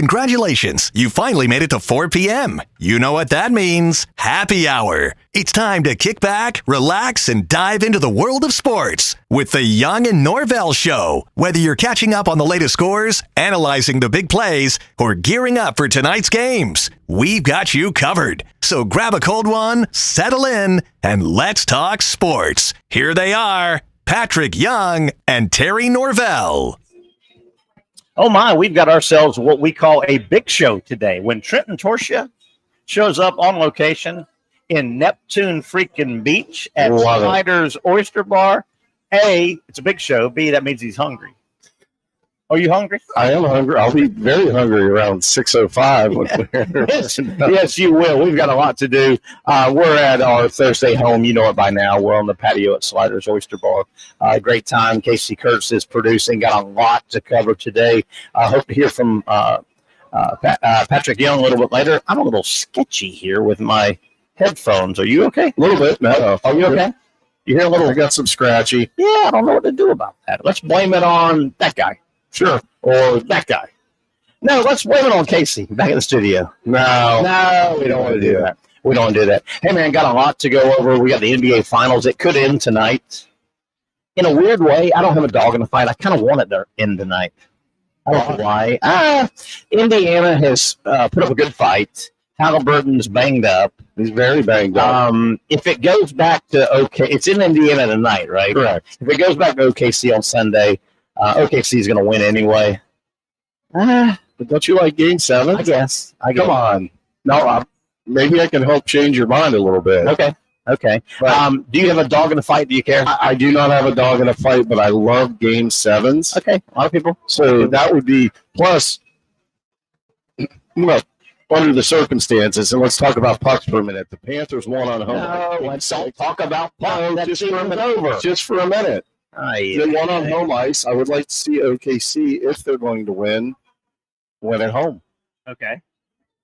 Congratulations, you finally made it to 4 p.m. You know what that means. Happy hour. It's time to kick back, relax, and dive into the world of sports with the Young Norvelle Show. Whether you're catching up on the latest scores, analyzing the big plays, or gearing up for tonight's games, we've got you covered. So grab a cold one, settle in, and let's talk sports. Here they are, Patrick Young and Terry Norvelle. Oh my, we've got ourselves what we call a big show today. When Trenton Torsia shows up on location in Neptune freaking Beach at Shedeur Oyster Bar, A, it's a big show. B, that means he's hungry. Are you hungry? I am hungry. I'll be very hungry around 6:05. Yes, you will. We've got a lot to do. We're at our Thursday home. You know it by now. We're on the patio at Sliders Oyster Bar. Great time. Casey Kurtz is producing. Got a lot to cover today. I hope to hear from Patrick Young a little bit later. I'm a little sketchy here with my headphones. Are you okay? A little bit. No. Are you okay? You hear a little? I got some scratchy. Yeah, I don't know what to do about that. Let's blame it on that guy. Sure. Or that guy. No, let's blame it on Casey back in the studio. No, we don't want to do that. We don't want to do that. Hey, man, got a lot to go over. We got the NBA Finals. It could end tonight. In a weird way, I don't have a dog in the fight. I kind of want it to end tonight. I don't know why. Indiana has put up a good fight. Halliburton's banged up. He's very banged up. If it goes back to it's in Indiana tonight, right? Correct. If it goes back to OKC on Sunday, OKC is going to win anyway. But don't you like Game 7? I guess. Come on. No, maybe I can help change your mind a little bit. Okay. But, do you have a dog in the fight? Do you care? I do not have a dog in a fight, but I love Game 7s. Okay. A lot of people. So that would be, plus, well, under the circumstances, and let's talk about pucks for a minute. The Panthers won on home. No, let's don't talk about pucks. That's just for a minute. They won on home ice. I would like to see OKC, if they're going to win at home. Okay.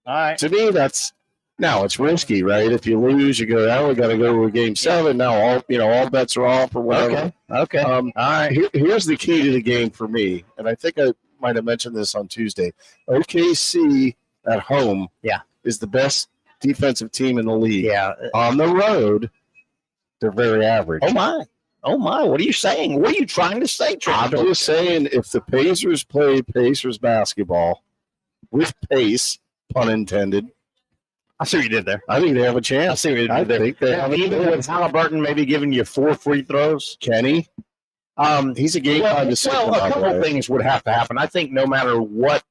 All right. To me, it's risky, right? If you lose, you go, we got to go to Game 7. Now all bets are off or whatever. Okay. All right. Here's the key to the game for me, and I think I might have mentioned this on Tuesday. OKC at home is the best defensive team in the league. Yeah. On the road, they're very average. Oh my! What are you saying? What are you trying to say, Trent? I'm just saying, if the Pacers play Pacers basketball with pace, pun intended. I see what you did there. I think they have a chance. I see what you did there. Think they have even with Halliburton maybe giving you 4 free throws. Kenny, he's a game time decision. Well, a couple of things would have to happen. I think no matter what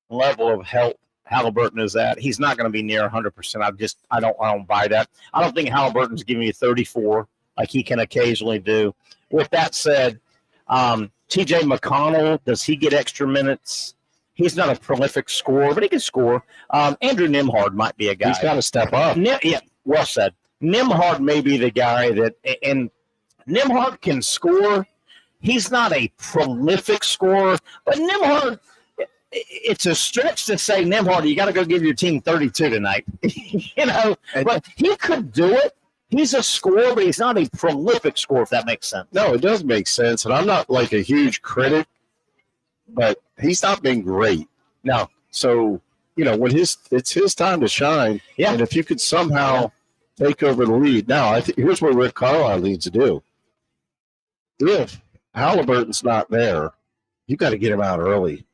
level of health Halliburton is at, he's not going to be near 100%. I don't buy that. I don't think Halliburton's giving you 34 like he can occasionally do. With that said, TJ McConnell, does he get extra minutes? He's not a prolific scorer, but he can score. Andrew Nembhard might be a guy. He's got to step up. Well said. Nembhard may be the guy and Nembhard can score. He's not a prolific scorer, but Nembhard, it's a stretch to say, Nembhard, you got to go give your team 32 tonight. But he could do it. He's a scorer, but he's not a prolific scorer, if that makes sense. No, it does make sense. And I'm not like a huge critic, but he's not been great. No. So, when it's his time to shine. Yeah. And if you could somehow take over the lead. Now, I think here's what Rick Carlisle needs to do. If Halliburton's not there, you got to get him out early.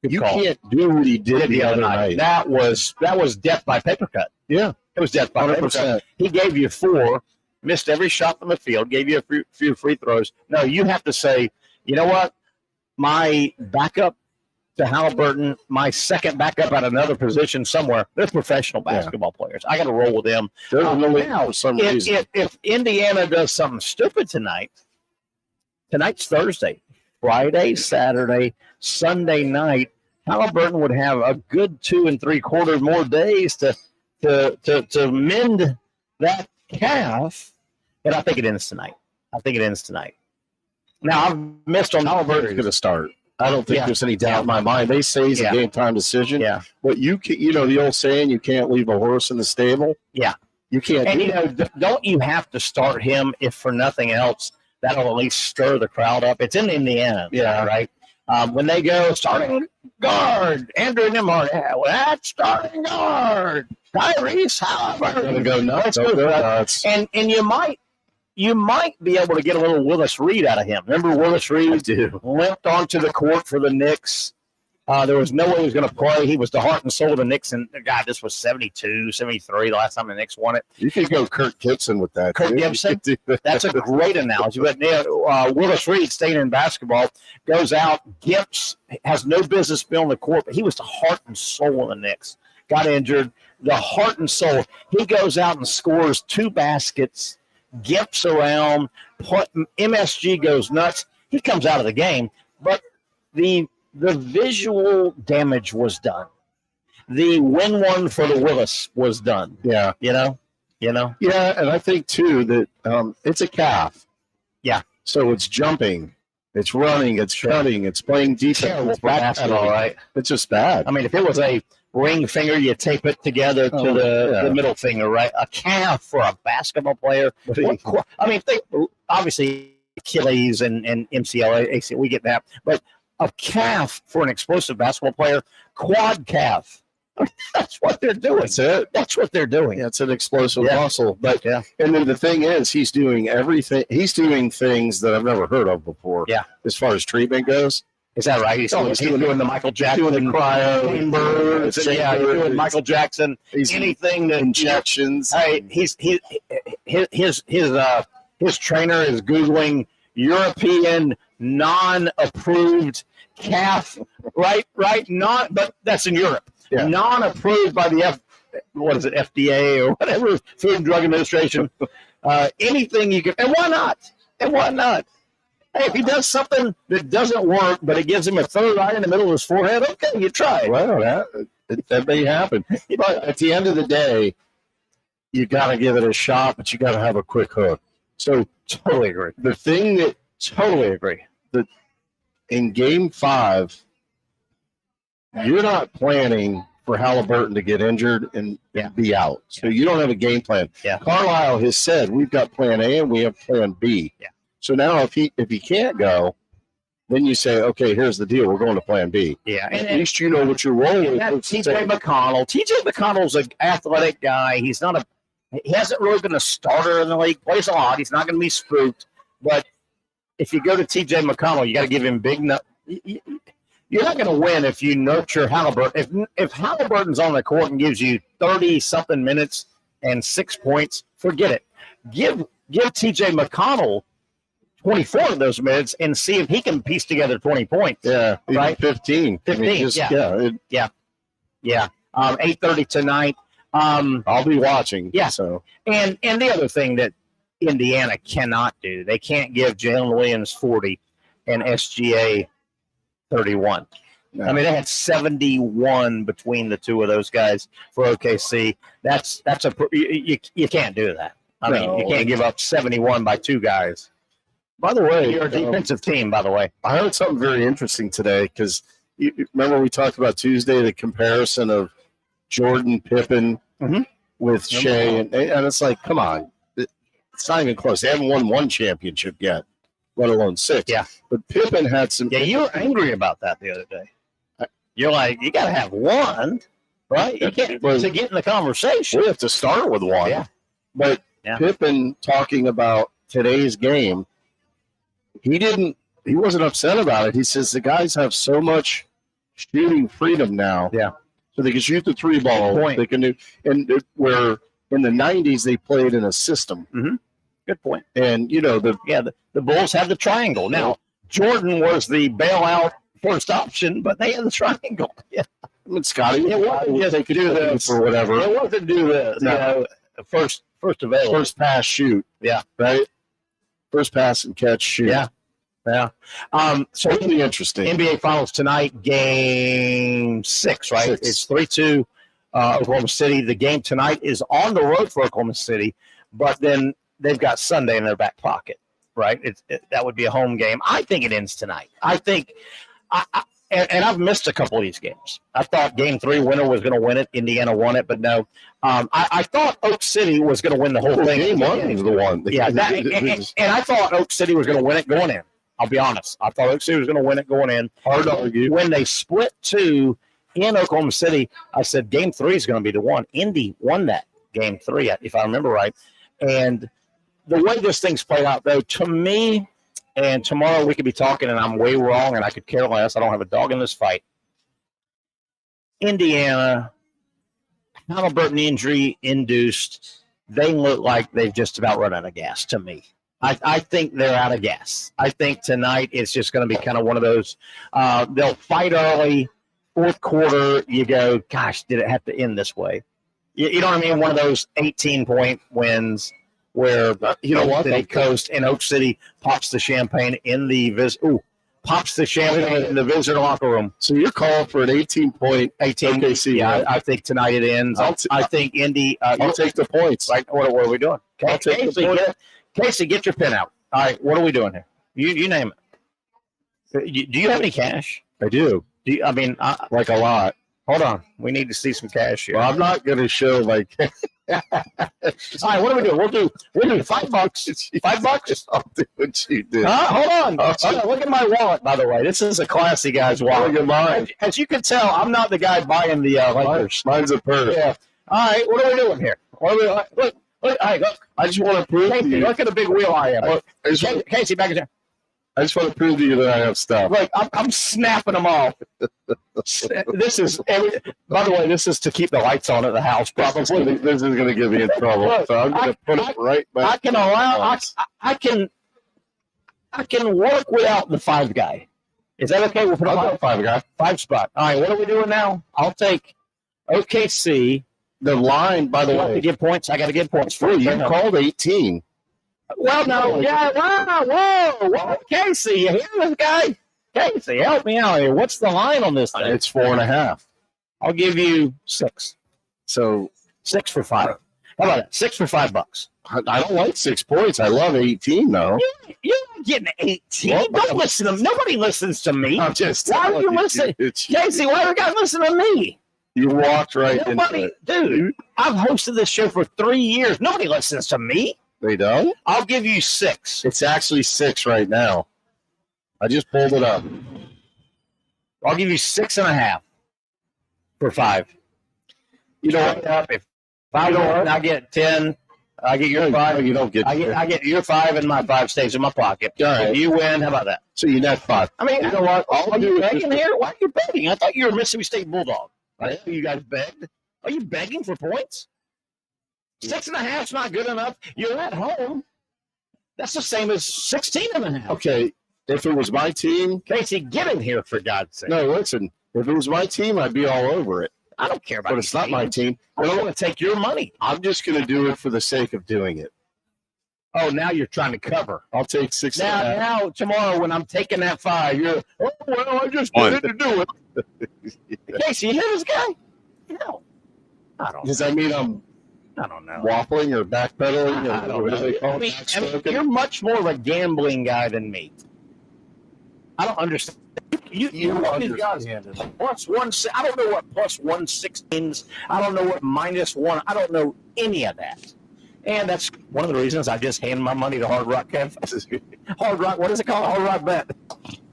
You can't do what he did the other night. That was death by paper cut. Yeah. It was death by 100%. He gave you 4, missed every shot from the field, gave you a few free throws. No, you have to say, you know what? My backup to Halliburton, my second backup at another position somewhere, they're professional basketball players. I got to roll with them. Now, for some reason. If Indiana does something stupid tonight's Thursday, Friday, Saturday, Sunday night, Halliburton would have a good 2 3/4 more days to mend that calf, but I think it ends tonight. Now, I've missed on Halliburton's going to start. I don't think there's any doubt in my mind. They say it's a game time decision. Yeah. But you can, the old saying, you can't leave a horse in the stable. Yeah. You can't. And, don't you have to start him if for nothing else? That'll at least stir the crowd up. It's in Indiana, right? When they go starting guard, Andrew Nimhart, well, that's starting guard. Tyrese Halliburton. Gonna go nuts. And you might be able to get a little Willis Reed out of him. Remember Willis Reed limped onto the court for the Knicks. There was no way he was going to play. He was the heart and soul of the Knicks. And, God, this was 72, 73, the last time the Knicks won it. You could go Kirk Gibson with that. Kirk Gibson? That's a great analogy. But Willis Reed, staying in basketball, goes out. Gibbs has no business being on the court, but he was the heart and soul of the Knicks. Got injured. The heart and soul. He goes out and scores 2 baskets, gips around. MSG goes nuts. He comes out of the game. But the visual damage was done. The win one for the Willis was done. Yeah. You know? Yeah, and I think, too, that it's a calf. Yeah. So it's jumping, it's running, it's cutting, it's playing defense. Terrible for basketball, right? It's just bad. I mean, if it was a ring finger, you tape it together to the middle finger, right? A calf for a basketball player. I mean, obviously Achilles and MCL, ACL, we get that. But a calf for an explosive basketball player, quad calf. That's what they're doing. That's it. That's what they're doing. Yeah, it's an explosive muscle. But and then the thing is, he's doing everything. He's doing things that I've never heard of before. Yeah. As far as treatment goes. Is that right? He's doing the Michael Jackson, doing the cryo, he's doing Michael Jackson. Anything that injections. Hey, his trainer is Googling European non-approved calf, right? But that's in Europe. Yeah. Non-approved by the FDA or whatever, Food and Drug Administration. Anything you can, and why not? Hey, if he does something that doesn't work, but it gives him a third eye in the middle of his forehead, okay, you try it. Well, that may happen. But at the end of the day, you got to give it a shot, but you got to have a quick hook. So totally agree. The thing that totally agree that in Game 5, you're not planning for Halliburton to get injured and be out. So you don't have a game plan. Yeah. Carlisle has said we've got Plan A and we have Plan B. Yeah. So now if he can't go, then you say, okay, here's the deal. We're going to Plan B. Yeah. At least you know what you're rolling with. TJ McConnell. TJ McConnell's an athletic guy. He hasn't really been a starter in the league. Plays a lot. He's not going to be spooked. But if you go to TJ McConnell, you got to give him big. You're not going to win if you nurture Halliburton. If Halliburton's on the court and gives you 30-something minutes and 6 points, forget it. Give TJ McConnell 24 of those minutes and see if he can piece together 20 points. Yeah, right. 15. 15. Yeah. 8:30 tonight. I'll be watching. Yeah. So and the other thing that Indiana cannot do, they can't give Jalen Williams 40 and SGA 31. No. I mean, they had 71 between the two of those guys for OKC. You can't do that. I mean, you can't give up 71 by 2 guys. By the way, you're a defensive team, by the way. I heard something very interesting today because you remember we talked about Tuesday, the comparison of Jordan Pippen with Shea. And it's like, come on. It's not even close. They haven't won 1 championship yet, let alone 6. Yeah. But Pippen had some. Yeah, you were angry about that the other day. You're like, you got to have 1, right? You can't to get in the conversation. We have to start with 1. Yeah. But Pippen talking about today's game, he wasn't upset about it. He says the guys have so much shooting freedom now. Yeah. So they can shoot the 3 ball. They can do, and where in the 90s they played in a system. Mm-hmm. Good point. And the Bulls have the triangle. Now Jordan was the bailout first option, but they had the triangle. Yeah. I mean, Scotty, it wasn't just they could do this or whatever. It wasn't do this. No. First available. First pass, shoot. Yeah. Right. First pass and catch, shoot. Yeah. Yeah. So it'll be interesting. NBA Finals tonight, Game 6, right? 6. It's 3-2 Oklahoma City. The game tonight is on the road for Oklahoma City, but then they've got Sunday in their back pocket, right? That would be a home game. I think it ends tonight. I think and I've missed a couple of these games. I thought Game 3 winner was going to win it. Indiana won it, but no. I thought Oak City was going to win the whole thing. Game 1 was the one. Yeah, and I thought Oak City was going to win it going in. I'll be honest. I thought OKC was going to win it going in. Hard to argue. When they split 2 in Oklahoma City, I said Game 3 is going to be the one. Indy won that Game 3, if I remember right. And the way this thing's played out, though, to me, and tomorrow we could be talking and I'm way wrong and I could care less. I don't have a dog in this fight. Indiana, Halliburton injury induced. They look like they've just about run out of gas to me. I think they're out of gas. I think tonight it's just going to be kind of one of those. They'll fight early. Fourth quarter, you go, gosh, did it have to end this way? You know what I mean? One of those 18-point wins where, you know what, they coast and Oak City pops the champagne in the pops the champagne in the visitor locker room. So you're calling for an 18-point 18. OKC. Yeah, I think tonight it ends. I think Indy. I'll take the points. Right, what are we doing? I'll take the points. Casey, get your pen out. All right, what are we doing here? You name it. Do you have any cash? I do. Like a lot. Hold on. We need to see some cash here. Well, I'm not going to show like. All right, what are we doing? We'll do $5. $5. I'll do what you do. Hold on. Look at my wallet, by the way. This is a classy guy's wallet. Look at mine. As you can tell, I'm not the guy buying the Lakers. Mine's a purse. Yeah. All right, what are we doing here? Look. Hey, look. I just want to prove to you. Look at the big wheel I am. Look, Casey, back in there. I just want to prove to you that I have stuff. Look, I'm snapping them off. This is, by the way, this is to keep the lights on at the house. Probably This is going to get me in trouble. Look, so I'm going to put it right back. I can work without the 5 guy. Is that okay? We'll put I'll go 5 guy. 5 spot. All right, what are we doing now? I'll take OKC. The line, by the way. I got to give points for you. Called 18. Well, no, yeah, whoa, Casey, you hear this guy? Casey, help me out here. What's the line on this thing? It's 4.5. I'll give you 6. So 6 for 5. How about that? 6 for $5. I don't like 6 points. I love 18 though. You're not getting 18. Well, don't listen to them. Nobody listens to me. I'm just why are you listening? Casey, why are you guys listening to me? You walked right Nobody, into it. Dude, I've hosted this show for 3 years. Nobody listens to me. They don't? I'll give you 6. It's actually 6 right now. I just pulled it up. I'll give you 6.5 for 5. You know what? If I don't, I get 10. I get your 5. You don't get. I get your 5, and my 5 stays in my pocket. All right. If you win, how about that? So you net 5. I mean, you know what? Are you begging here? Why are you begging? I thought you were a Mississippi State Bulldog. I know you guys begged. Are you begging for points? 6.5 is not good enough. You're at home. That's the same as 16.5. Okay, if it was my team, Casey, get in here for God's sake. No, listen. If it was my team, I'd be all over it. I don't care about. But it's not my team. I don't want to take your money. I'm just going to do it for the sake of doing it. Oh, now you're trying to cover. I'll take 6. Now tomorrow when I'm taking that 5, you're. Oh well, I just did it to do it. Casey, you hear this guy? No, I don't. Does that mean I'm? I don't know. Waffling or backpedaling? I don't know. I mean, you're much more of a gambling guy than me. I don't understand. You understand. Plus 1, I don't know what plus 1/16. I don't know what -1. I don't know any of that. And that's one of the reasons I just hand my money to Hard Rock Cafe. Hard Rock, what is it called? Hard Rock Bet.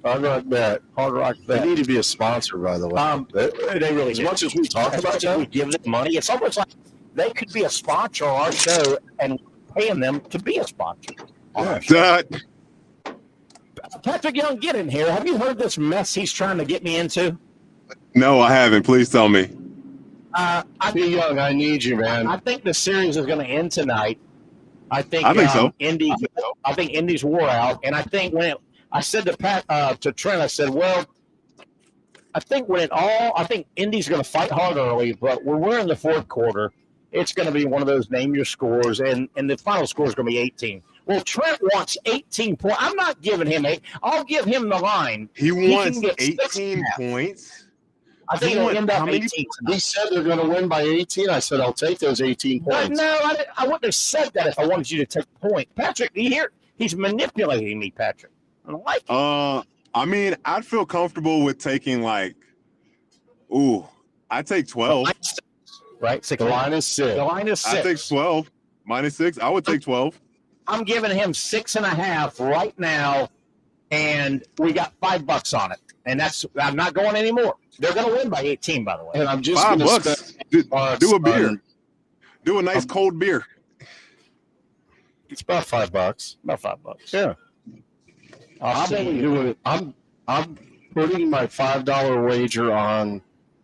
Hard Rock Bet. Hard Rock Bet. They need to be a sponsor, by the way. They really as much as we talk about that, we give them money. It's almost like they could be a sponsor of our show and paying them to be a sponsor. Patrick Young, get in here. Have you heard this mess he's trying to get me into? No, I haven't. Please tell me. Young, I need you, man. I think the series is going to end tonight. I think so. I think Indy's wore out, and I think I said to Trent, I said, well, I think Indy's going to fight hard early, but when we're in the fourth quarter, it's going to be one of those name your scores, and the final score is going to be 18. Well, Trent wants 18 points. I'm not giving him 8. I'll give him the line. He wants 18 points? I think it'll end up 18 tonight. He said they're going to win by 18. I said, I'll take those 18 points. No, I wouldn't have said that if I wanted you to take points. Patrick, do you hear? He's manipulating me, Patrick. I don't like it. I mean, I'd feel comfortable with taking I'd take 12. Right? The line is 6. The line is 6. I take 12. -6. I would take 12. I'm giving him 6.5 right now and we got $5 on it. And I'm not going anymore. They're going to win by 18, by the way. And I'm just $5. Do a beer. Do a nice cold beer. It's about $5. About $5. Yeah. I'm putting my $5 wager on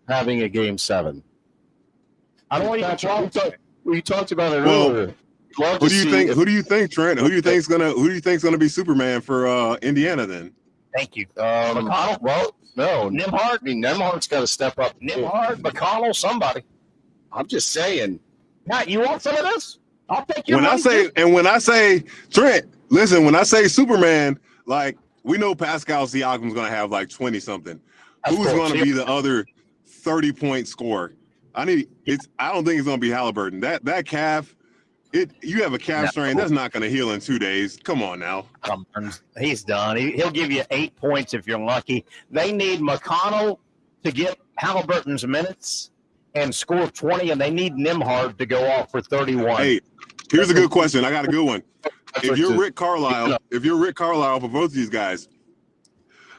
having a game 7. I don't want to we talked about it earlier. Who do you think, Trent? Who do you think's gonna be Superman for Indiana then? Thank you. McConnell? Well, no. Nembhard? I mean, Nembhard's got to step up. Nembhard, McConnell, somebody. I'm just saying. Now, you want some of this? I'll take your When I say Trent, listen, when I say Superman, like we know Pascal Siakam's gonna have like 20 something. Who's gonna be the other 30-point scorer? I don't think it's gonna be Halliburton. That calf, you have a calf strain that's not gonna heal in 2 days. Come on now. He's done. He'll give you 8 points if you're lucky. They need McConnell to get Halliburton's minutes and score 20, and they need Nembhard to go off for 31. Hey, here's a good question. I got a good one. If you're Rick Carlisle for both of these guys,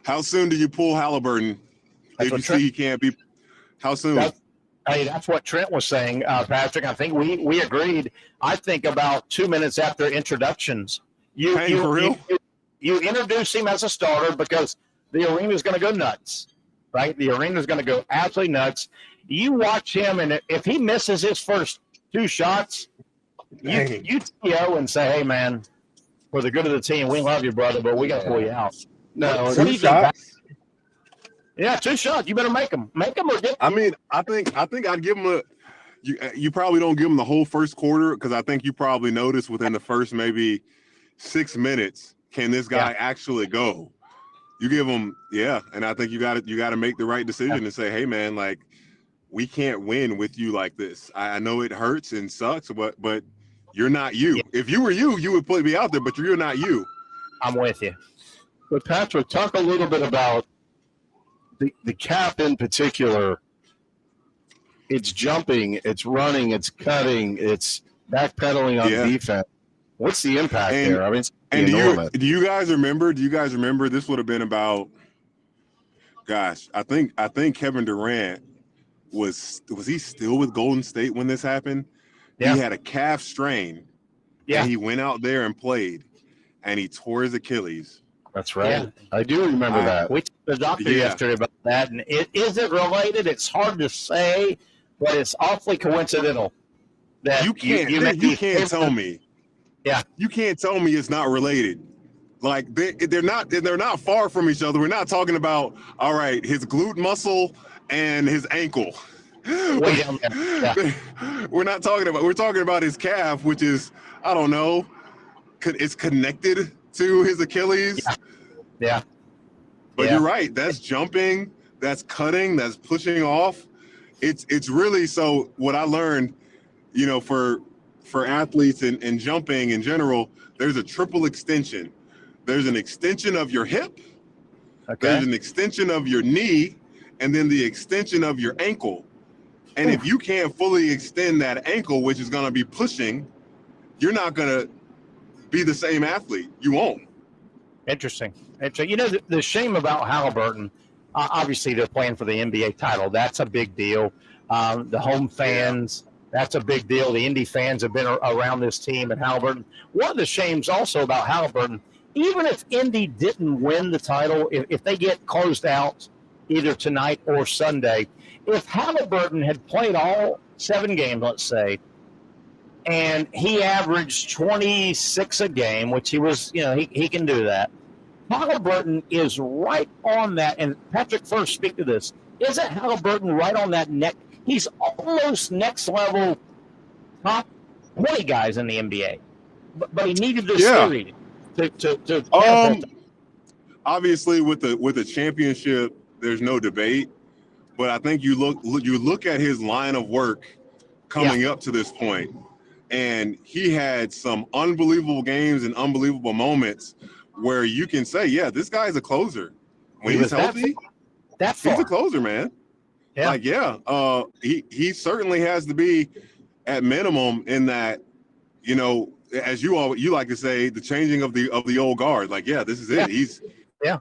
how soon do you pull Halliburton if you see he can't be? How soon? That's what Trent was saying, Patrick. I think we agreed. I think about 2 minutes after introductions, you introduce him as a starter because the arena is going to go nuts, right? The arena is going to go absolutely nuts. You watch him, and if he misses his first 2 shots, you TO and say, "Hey, man, for the good of the team, we love you, brother, but we got to pull you out." No, 2 shots. Yeah, 2 shots. You better make them. Make them or get. I mean, I think I'd give him you probably don't give him the whole first quarter because I think you probably noticed within the first maybe 6 minutes, can this guy actually go? You give him, and I think you got to make the right decision and say, hey man, like we can't win with you like this. I know it hurts and sucks, but you're not you. Yeah. If you were you would be out there, but you're not you. I'm with you. But Patrick, talk a little bit about the cap in particular. It's jumping, it's running, it's cutting, it's backpedaling on defense. What's the impact there? I mean, do you guys remember? This would have been about. Gosh, I think Kevin Durant was he still with Golden State when this happened? Yeah. He had a calf strain. Yeah, and he went out there and played, and he tore his Achilles. That's right. Yeah. I do remember that. We talked to the doctor yesterday about that, and is it related? It's hard to say, but it's awfully coincidental. That you can't tell me. Yeah, you can't tell me it's not related. Like they're not far from each other. We're not talking about his glute muscle and his ankle. Way down there. Yeah. We're talking about his calf, which is I don't know. It's connected to his Achilles. Yeah. But you're right. That's jumping. That's cutting. That's pushing off. It's really so. What I learned, for athletes and jumping in general, there's a triple extension. There's an extension of your hip. Okay. There's an extension of your knee, and then the extension of your ankle. And if you can't fully extend that ankle, which is going to be pushing, you're not going to be the same athlete. You won't. Interesting. The shame about Halliburton, obviously they're playing for the NBA title. That's a big deal. The home fans, that's a big deal. The Indy fans have been around this team and Halliburton. One of the shames also about Halliburton, even if Indy didn't win the title, if they get closed out either tonight or Sunday, if Halliburton had played all 7 games, let's say, and he averaged 26 a game, which he was, he can do that. Halliburton is right on that. And Patrick, first speak to this. Isn't Halliburton right on that neck? He's almost next level top 20 guys in the NBA. But he needed this series to obviously with the championship, there's no debate. But I think you look at his line of work coming up to this point. And he had some unbelievable games and unbelievable moments where you can say, this guy's a closer. When he's healthy, he's a closer, man. Yeah. He certainly has to be at minimum in that, as you like to say, the changing of the old guard. Like, this is it.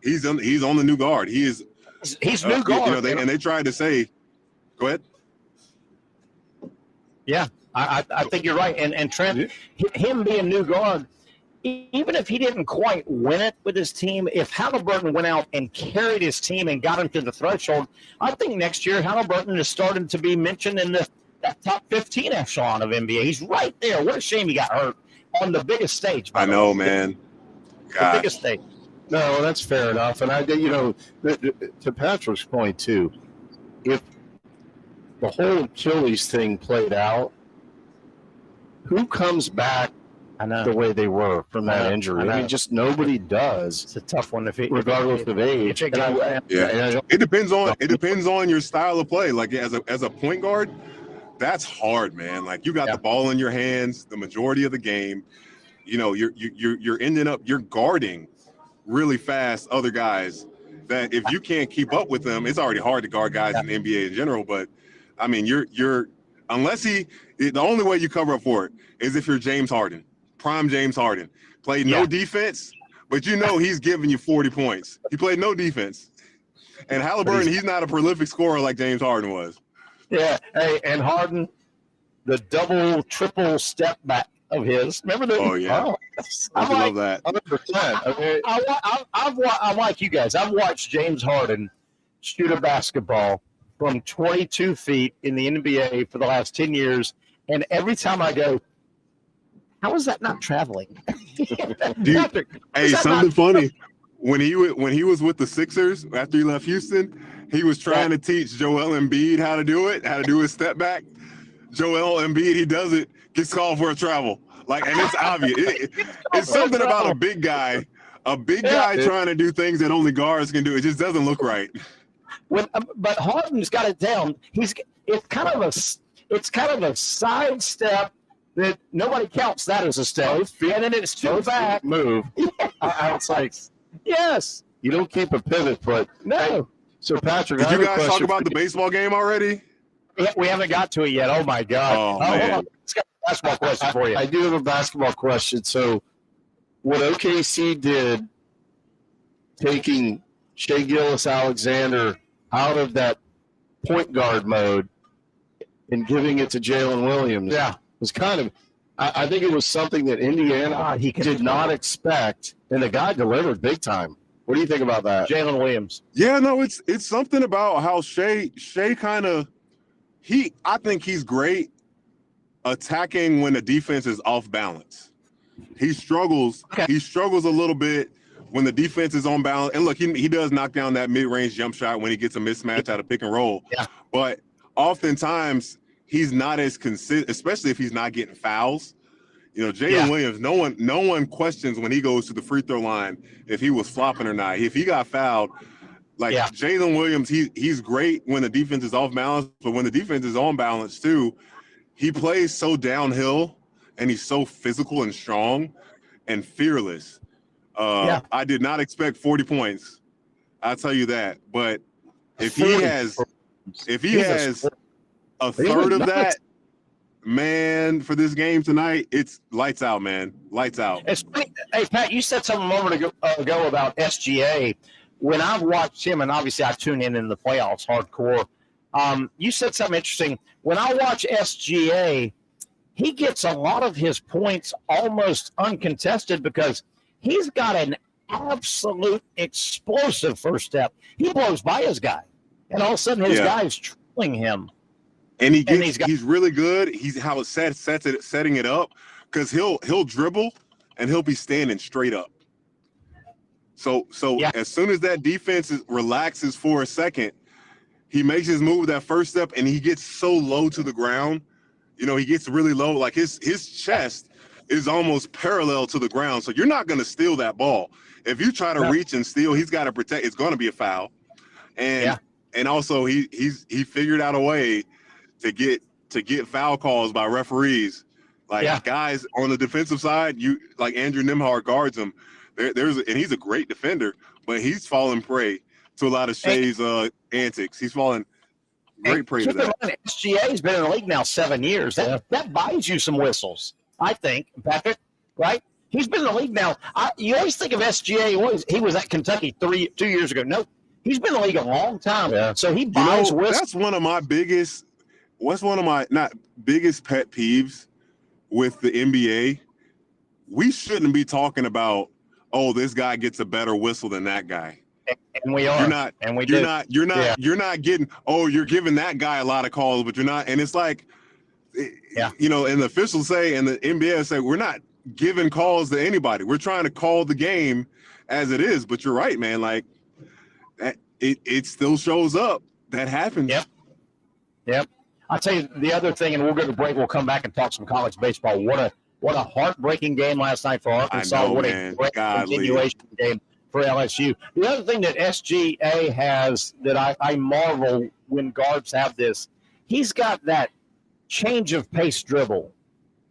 he's on the new guard. He is. He's new guard. And they tried to say, go ahead. Yeah, I think you're right. And Trent, him being new guard, even if he didn't quite win it with his team, if Halliburton went out and carried his team and got him to the threshold, I think next year Halliburton is starting to be mentioned in that top 15 echelon of NBA. He's right there. What a shame he got hurt on the biggest stage. I know, man. The biggest stage. No, that's fair enough. And to Patrick's point too, if the whole Achilles thing played out, who comes back the way they were from that injury? I mean, just nobody does. It's a tough one, regardless of age. It depends on your style of play. Like as a point guard, that's hard, man. Like you got the ball in your hands the majority of the game. You're guarding really fast other guys that if you can't keep up with them, it's already hard to guard guys in the NBA in general. But I mean, the only way you cover up for it is if you're James Harden, prime James Harden, played no defense, but he's giving you 40 points. He played no defense. And Halliburton, he's not a prolific scorer like James Harden was. Yeah. Hey, and Harden, the double, triple step back of his. Remember that? Oh, yeah. I love that. 100%. I'm like you guys. I've watched James Harden shoot a basketball from 22 feet in the NBA for the last 10 years. And every time I go, how is that not traveling? Something funny. When he was with the Sixers after he left Houston, he was trying to teach Joel Embiid how to do his step back. Joel Embiid, he does it, gets called for a travel. And it's obvious. It's something about a big guy trying to do things that only guards can do. It just doesn't look right. But Harden's got it down. It's kind of a side step that nobody counts that as a step, and then it's two back move. Outside. Yes. You don't keep a pivot foot. No. So Patrick, did you guys talk about the baseball game already? We haven't got to it yet. Oh my God. Oh man. Hold on. Let's get a basketball question for you. I do have a basketball question. So what OKC did, taking Shea Gilgeous-Alexander out of that point guard mode and giving it to Jalen Williams, was kind of, I think it was something that Indiana did not expect, and the guy delivered big time. What do you think about that? Jalen Williams. Yeah, no, it's something about how Shea kind of, I think he's great attacking when the defense is off balance. He struggles. Okay. He struggles a little bit when the defense is on balance. And look, he does knock down that mid-range jump shot when he gets a mismatch out of pick and roll. Yeah. But oftentimes he's not as consistent, especially if he's not getting fouls. Jalen Williams, no one questions when he goes to the free throw line if he was flopping or not. If he got fouled, Jalen Williams, he's great when the defense is off balance, but when the defense is on balance too, he plays so downhill and he's so physical and strong and fearless. I did not expect 40 points. I'll tell you that. But if he has a third of that, man, for this game tonight, it's lights out, man. Lights out. Hey, Pat, you said something a moment ago about SGA. When I've watched him, and obviously I tune in the playoffs hardcore, you said something interesting. When I watch SGA, he gets a lot of his points almost uncontested because he's got an absolute explosive first step. He blows by his guy, and all of a sudden his guy is trailing him. And he's really good. He's how it setting it up, because he'll dribble and he'll be standing straight up. So as soon as that defense relaxes for a second, he makes his move, that first step, and he gets so low to the ground. He gets really low. Like his chest is almost parallel to the ground. So you're not going to steal that ball. If you try to reach and steal, he's got to protect. It's going to be a foul. And also he figured out a way to get foul calls by referees. Guys on the defensive side, like Andrew Nembhard guards him. And he's a great defender, but he's fallen prey to a lot of Shea's antics. He's fallen great prey to that. SGA's been in the league now 7 years. That buys you some whistles, I think, Patrick, right? He's been in the league now. You always think of SGA. He was at Kentucky 2 years ago. No, he's been in the league a long time. Yeah. So he buys whiskey. That's one of my biggest. What's one of my not biggest pet peeves with the NBA? We shouldn't be talking about, oh, this guy gets a better whistle than that guy. And we are. You're not. And we you're do. not. You're not. Yeah. You're not getting. Oh, you're giving that guy a lot of calls, but you're not. And it's like, and the officials say, and the NBA say, we're not giving calls to anybody. We're trying to call the game as it is. But you're right, man. Like, it still shows up. That happens. Yep. I'll tell you the other thing, and we'll go to break. We'll come back and talk some college baseball. What a heartbreaking game last night for Arkansas. What a great continuation game for LSU. The other thing that SGA has that I marvel when guards have this, he's got that change of pace dribble.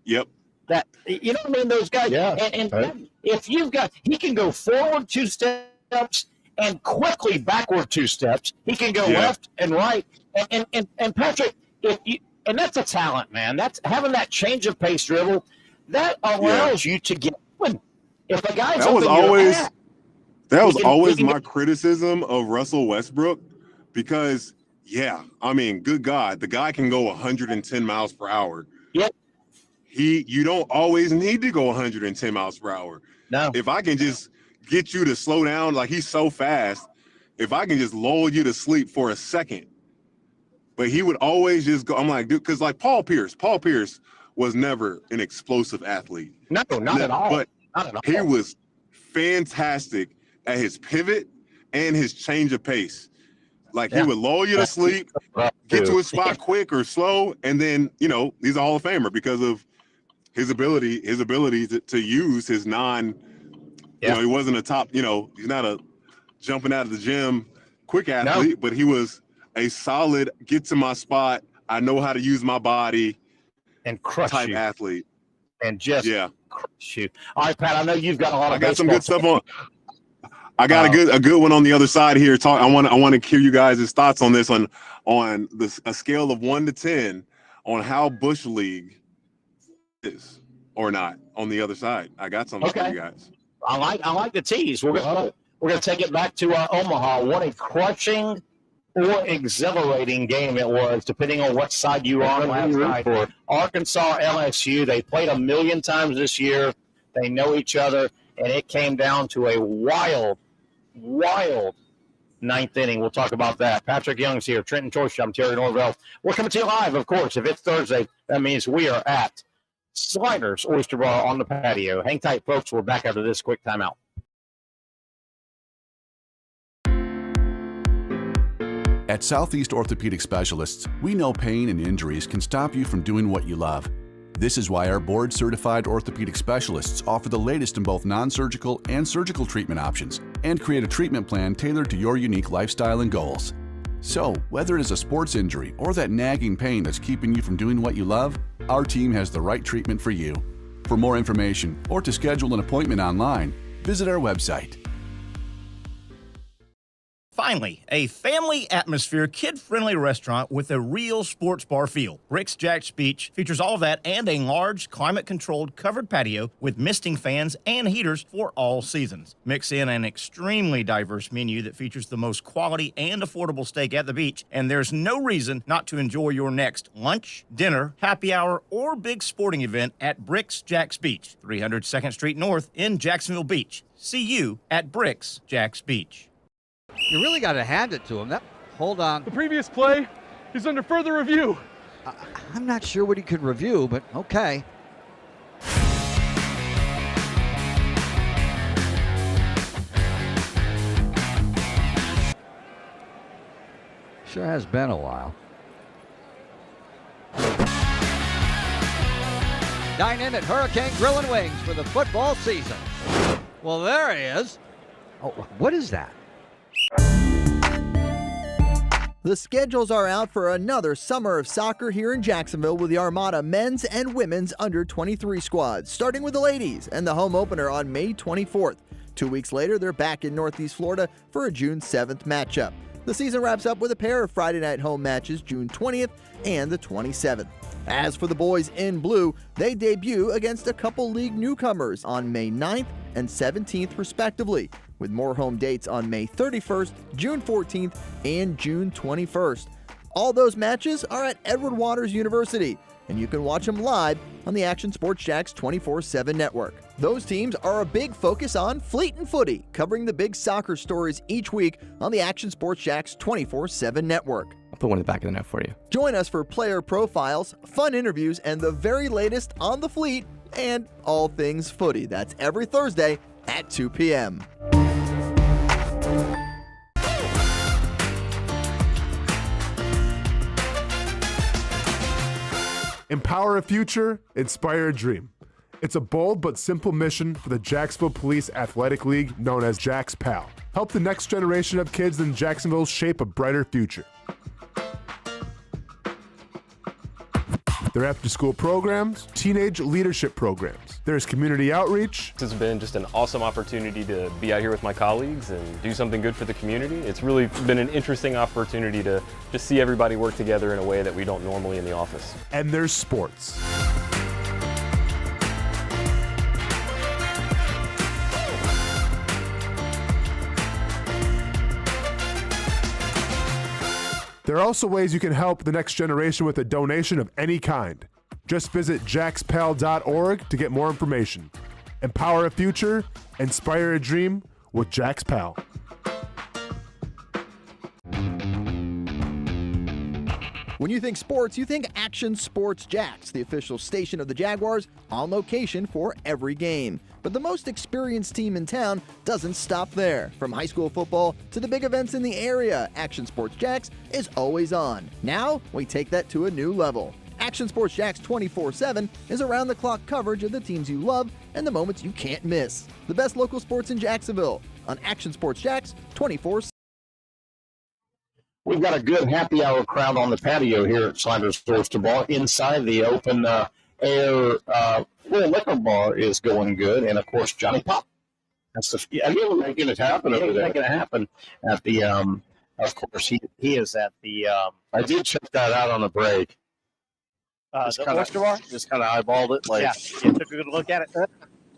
Yep. That, you know what I mean? Those guys. Yeah. And if he can go forward 2 steps and quickly backward 2 steps. He can go left and right. And Patrick, and that's a talent, man. That's having that change of pace dribble. That allows you to get open. If a guy's that was always my criticism of Russell Westbrook, because good God, the guy can go 110 miles per hour. Yep. You don't always need to go 110 miles per hour. No. If I can just get you to slow down, like he's so fast, if I can just lull you to sleep for a second. But he would always just go, I'm like, dude, because like Paul Pierce was never an explosive athlete. No, not at all. But he was fantastic at his pivot and his change of pace. Like he would lull you to sleep, get to a spot quick or slow, and then, he's a Hall of Famer because of his ability to use his he wasn't a top, he's not a jumping out of the gym quick athlete, but he was a solid, get to my spot, I know how to use my body and crush type you. Athlete. And just crush you. All right, Pat, I know you've got a lot of some good stuff on. I got a good one on the other side here. I want to hear you guys' thoughts on this on a scale of 1 to 10 on how Bush League is or not on the other side. I got something for you guys. I like the tease. We're gonna take it back to Omaha. What a crushing or exhilarating game it was, depending on what side you are on last night. For Arkansas, LSU, they played 1 million times this year. They know each other, and it came down to a wild 9th inning. We'll talk about that. Patrick Young's here. Trenton Torch. I'm Terry Norvelle. We're coming to you live, of course. If it's Thursday, that means we are at Sliders Oyster Bar on the patio. Hang tight, folks. We're back after this quick timeout. At Southeast Orthopedic Specialists, we know pain and injuries can stop you from doing what you love. This is why our board-certified orthopedic specialists offer the latest in both non-surgical and surgical treatment options and create a treatment plan tailored to your unique lifestyle and goals. So, whether it is a sports injury or that nagging pain that's keeping you from doing what you love, our team has the right treatment for you. For more information or to schedule an appointment online, visit our website. Finally, a family atmosphere, kid-friendly restaurant with a real sports bar feel. Bricks Jack's Beach features all of that and a large, climate-controlled covered patio with misting fans and heaters for all seasons. Mix in an extremely diverse menu that features the most quality and affordable steak at the beach, and there's no reason not to enjoy your next lunch, dinner, happy hour, or big sporting event at Bricks Jack's Beach, 300 2nd Street North in Jacksonville Beach. See you at Bricks Jack's Beach. You really got to hand it to him. Hold on. The previous play is under further review. I'm not sure what he could review, but okay. Sure has been a while. Dine in at Hurricane Grill and Wings for the football season. Well, there he is. Oh, what is that? The schedules are out for another summer of soccer here in Jacksonville with the Armada men's and women's under-23 squads, starting with the ladies and the home opener on May 24th. 2 weeks later, they're back in Northeast Florida for a June 7th matchup. The season wraps up with a pair of Friday night home matches June 20th and the 27th. As for the boys in blue, they debut against a couple league newcomers on May 9th and 17th respectively, with more home dates on May 31st, June 14th, and June 21st. All those matches are at Edward Waters University, and you can watch them live on the Action Sports Jax 24/7 network. Those teams are a big focus on Fleet and Footy, covering the big soccer stories each week on the Action Sports Jax 24/7 network. I'll put one in the back of the net for you. Join us for player profiles, fun interviews, and the very latest on the Fleet and all things footy. That's every Thursday at 2 p.m. Empower a future, inspire a dream. It's a bold but simple mission for the Jacksonville Police Athletic League known as Jax PAL. Help the next generation of kids in Jacksonville shape a brighter future. Their after-school programs, teenage leadership programs. There's community outreach. This has been just an awesome opportunity to be out here with my colleagues and do something good for the community. It's really been an interesting opportunity to just see everybody work together in a way that we don't normally in the office. And there's sports. There are also ways you can help the next generation with a donation of any kind. Just visit jaxpal.org to get more information. Empower a future, inspire a dream with Jax PAL. When you think sports, you think Action Sports Jax, the official station of the Jaguars, on location for every game. But the most experienced team in town doesn't stop there. From high school football to the big events in the area, Action Sports Jax is always on. Now, we take that to a new level. Action Sports Jax 24/7 is around-the-clock coverage of the teams you love and the moments you can't miss. The best local sports in Jacksonville on Action Sports Jax 24/7. We've got a good happy hour crowd on the patio here at Sliders Doors to Bar. Inside the open air full liquor bar is going good. And, of course, Johnny Pop. That's the you're making it happen over there. Making it happen at the of course, he is at the I did check that out on the break. The oyster bar? Just kind of eyeballed it. Like, yeah, took a good look at it.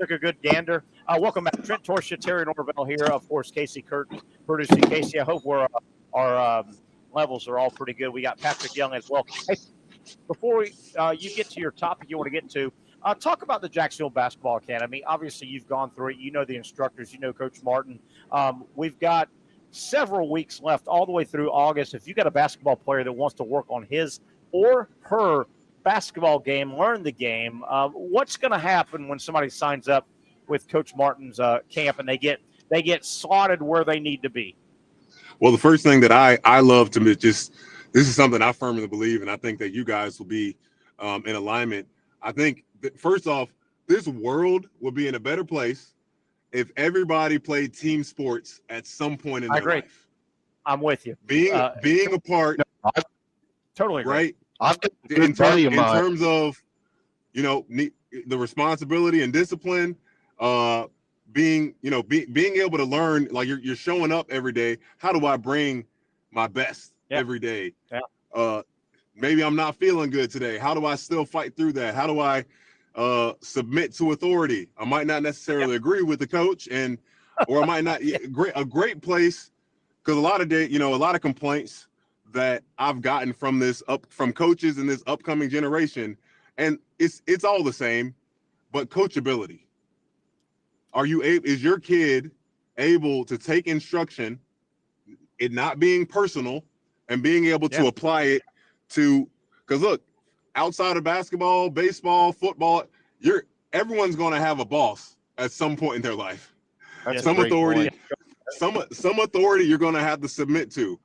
Took a good gander. Welcome back. Trent Torsia, Terry Norvelle here. Of course, Casey Curtin producing. Casey, I hope our levels are all pretty good. We got Patrick Young as well. Hey, before you get to your topic you want to get to, talk about the Jacksonville Basketball Academy. Obviously, you've gone through it. You know the instructors. You know Coach Martin. We've got several weeks left all the way through August. If you've got a basketball player that wants to work on his or her basketball game, learn the game, what's going to happen when somebody signs up with Coach Martin's camp and they get slotted where they need to be? Well, the first thing that I love to this is something I firmly believe, and I think that you guys will be in alignment. I think that first off, this world would be in a better place if everybody played team sports at some point in their life. I'm with you. Being a part. No, I totally agree. Right. In terms of, the responsibility and discipline, being able to learn, like you're showing up every day. How do I bring my best every day? Yeah. Maybe I'm not feeling good today. How do I still fight through that? How do I submit to authority? I might not necessarily agree with the coach, or I might not. A great place, because a lot of complaints that I've gotten from coaches in this upcoming generation, and it's all the same, but coachability. Is your kid able to take instruction, it not being personal, and being able to apply it to? Because look, outside of basketball, baseball, football, everyone's going to have a boss at some point in their life. That's some authority, some authority you're going to have to submit to.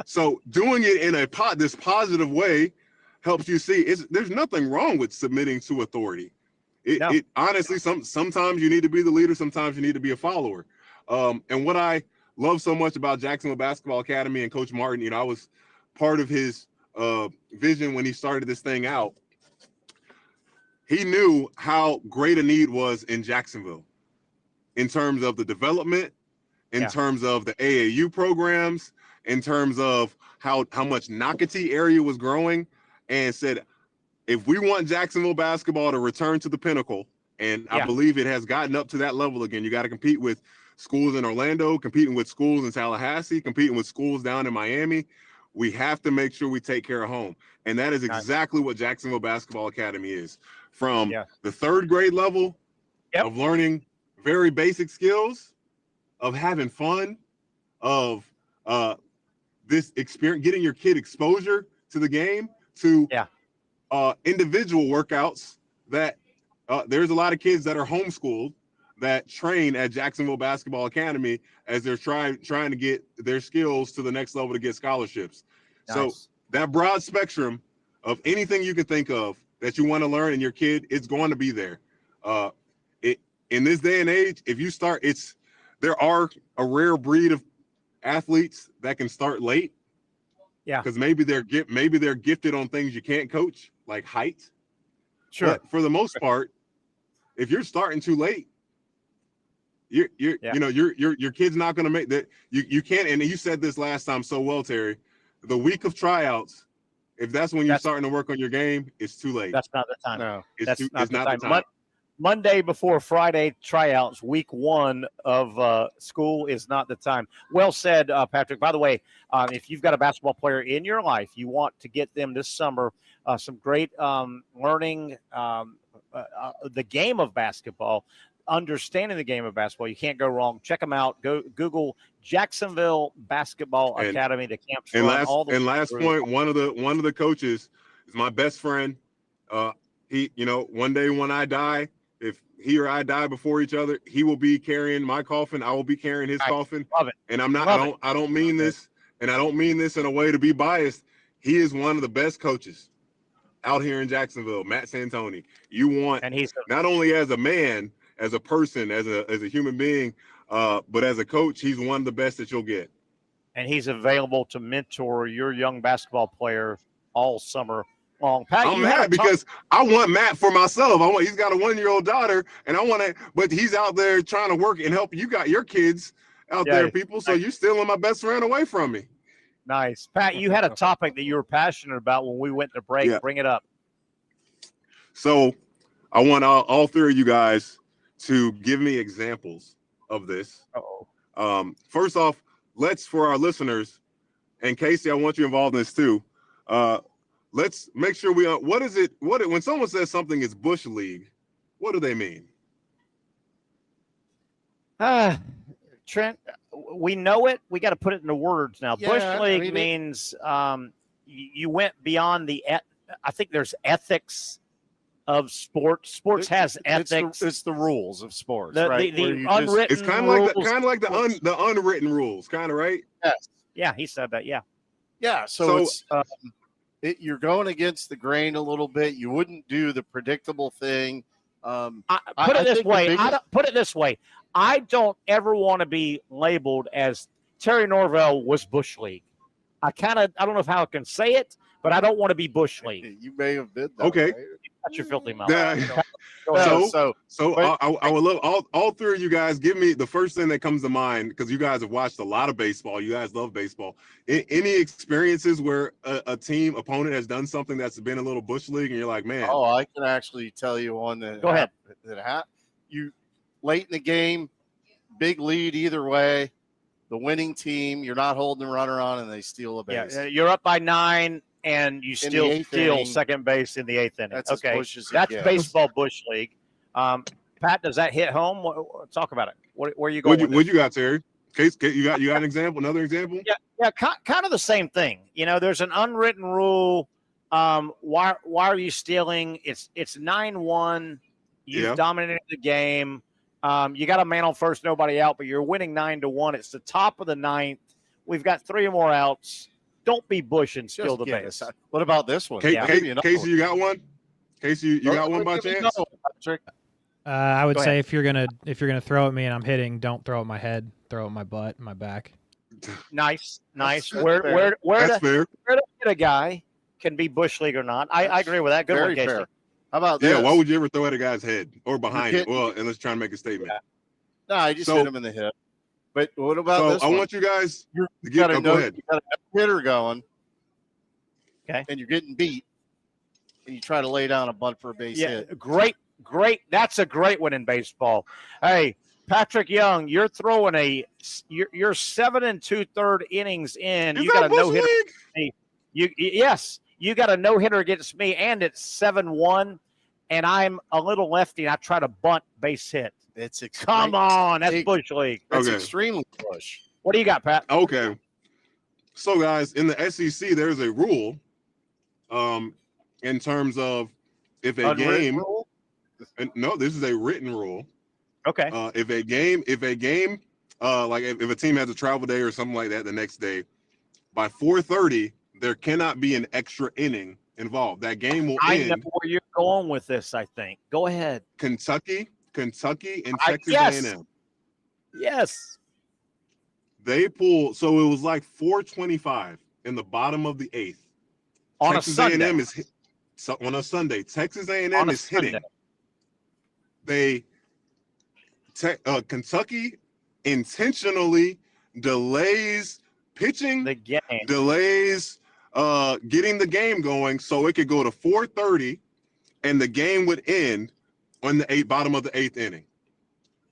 So doing it in this positive way helps you see there's nothing wrong with submitting to authority. It honestly, sometimes you need to be the leader, sometimes you need to be a follower. And what I love so much about Jacksonville Basketball Academy and Coach Martin, I was part of his vision when he started this thing out. He knew how great a need was in Jacksonville in terms of the development in terms of the AAU programs, in terms of how much Nocatee area was growing, and said, if we want Jacksonville basketball to return to the pinnacle, and I believe it has gotten up to that level again, you got to compete with schools in Orlando, competing with schools in Tallahassee, competing with schools down in Miami. We have to make sure we take care of home. And that is exactly what Jacksonville Basketball Academy is. From the 3rd grade level of learning very basic skills, of having fun, of this experience, getting your kid exposure to the game, to individual workouts that there's a lot of kids that are homeschooled that train at Jacksonville Basketball Academy as they're trying to get their skills to the next level to get scholarships. So that broad spectrum of anything you can think of that you want to learn in your kid, it's going to be there. In this day and age, if you start, there are a rare breed of athletes that can start late. Yeah. Because maybe they're gifted on things you can't coach, like height. Sure. But for the most part, if you're starting too late, your kid's not going to make that. You can't. And you said this last time so well, Terry. The week of tryouts, if that's when you're starting to work on your game, it's too late. That's not the time. No, That's not the time. time. Monday before Friday tryouts, week 1 of school is not the time. Well said, Patrick. By the way, if you've got a basketball player in your life, you want to get them this summer some great learning the game of basketball, understanding the game of basketball. You can't go wrong. Check them out. Go Google Jacksonville Basketball Academy. The camps and last point, one of the coaches is my best friend. He, one day when I die, if he or I die before each other, he will be carrying my coffin. I will be carrying his coffin. Love it. And I don't mean this, and I don't mean this in a way to be biased. He is one of the best coaches out here in Jacksonville, Matt Santoni. You want, and he's not only as a man, as a person, as a human being, but as a coach, he's one of the best that you'll get. And he's available to mentor your young basketball player all summer long. Pat, I'm mad because I want Matt for myself. He's got a 1-year-old daughter, and but he's out there trying to work and help. You got your kids out there, people. So you're stealing my best friend away from me. Nice. Pat, you had a topic that you were passionate about when we went to break. Yeah. Bring it up. So I want all 3 of you guys to give me examples of this. First off, for our listeners, and Casey, I want you involved in this too. Let's make sure when someone says something is Bush League, what do they mean? Trent, we know it. We got to put it into words now. Yeah, Bush League means you went beyond I think there's ethics of sports. Sports has ethics. It's the rules of sports, right? The unwritten it's kind of like the unwritten rules, kind of, right? Yes. Yeah, he said that. Yeah. Yeah. So it's you're going against the grain a little bit. You wouldn't do the predictable thing. Put it this way. I don't ever want to be labeled as Terry Norvelle was Bush League. I don't know how I can say it, but I don't want to be Bush League. You may have been that. Okay. Right? That's your filthy mouth. I would love all 3 of you guys. Give me the first thing that comes to mind, because you guys have watched a lot of baseball. You guys love baseball. Any experiences where a team opponent has done something that's been a little Bush League, and you're like, man? Oh, I can actually tell you one that. Go ahead. You late in the game, big lead either way. The winning team, you're not holding the runner on, and they steal a base. Yeah, you're up by 9. And you still steal second base in the 8th inning. That's okay. That's baseball Bush League. Pat, does that hit home? Talk about it. Where are you going? What you got, Terry? Case, you got an example? Another example? Yeah. Kind of the same thing. There's an unwritten rule. Why are you stealing? It's 9-1. You've dominated the game. You got a man on first, nobody out, but you're winning 9-1. It's the top of the 9th. We've got 3 more outs. Don't be Bush and steal the base. What about this one? Casey, you got one? Casey, you got one by chance? I would say if you're gonna throw at me and I'm hitting, don't throw at my head. Throw at my butt, my back. Nice. Where to hit a guy can be Bush League or not. I agree with that. Good one, Casey. Fair. How about this? Yeah, why would you ever throw at a guy's head or behind it? Well, and let's try and make a statement. No, I just hit him in the hip. But what about this? I want you guys you to got go ahead. You got a hitter going, Okay. and you're getting beat, and you try to lay down a bunt for a base hit. Great. That's a great one in baseball. Hey, Patrick Young, you're throwing you're 7 2/3 innings in. Is You that got a no hitter. Bush Yes, you got a no hitter against me, and it's 7-1, and I'm a little lefty, and I try to bunt base hit. It's Come on, that's Bush League. That's Okay. extremely Bush. What do you got, Pat? Okay. So, guys, in the SEC, there's a rule in terms of if a Unwritten game rule? – no, this is a written rule. Okay. If a game, like if a team has a travel day or something like that the next day, by 4:30, there cannot be an extra inning involved. That game will end. I know where you're going with this, I think. Go ahead. Kentucky, and Texas yes. A&M. Yes. They pull. So it was like 4:25 in the bottom of the 8th. On Texas a Sunday. A&M is on a Sunday. Texas A&M is hitting. Kentucky intentionally delays pitching, The game. delays getting the game going so it could go to 4:30 and the game would end on the bottom of the 8th inning.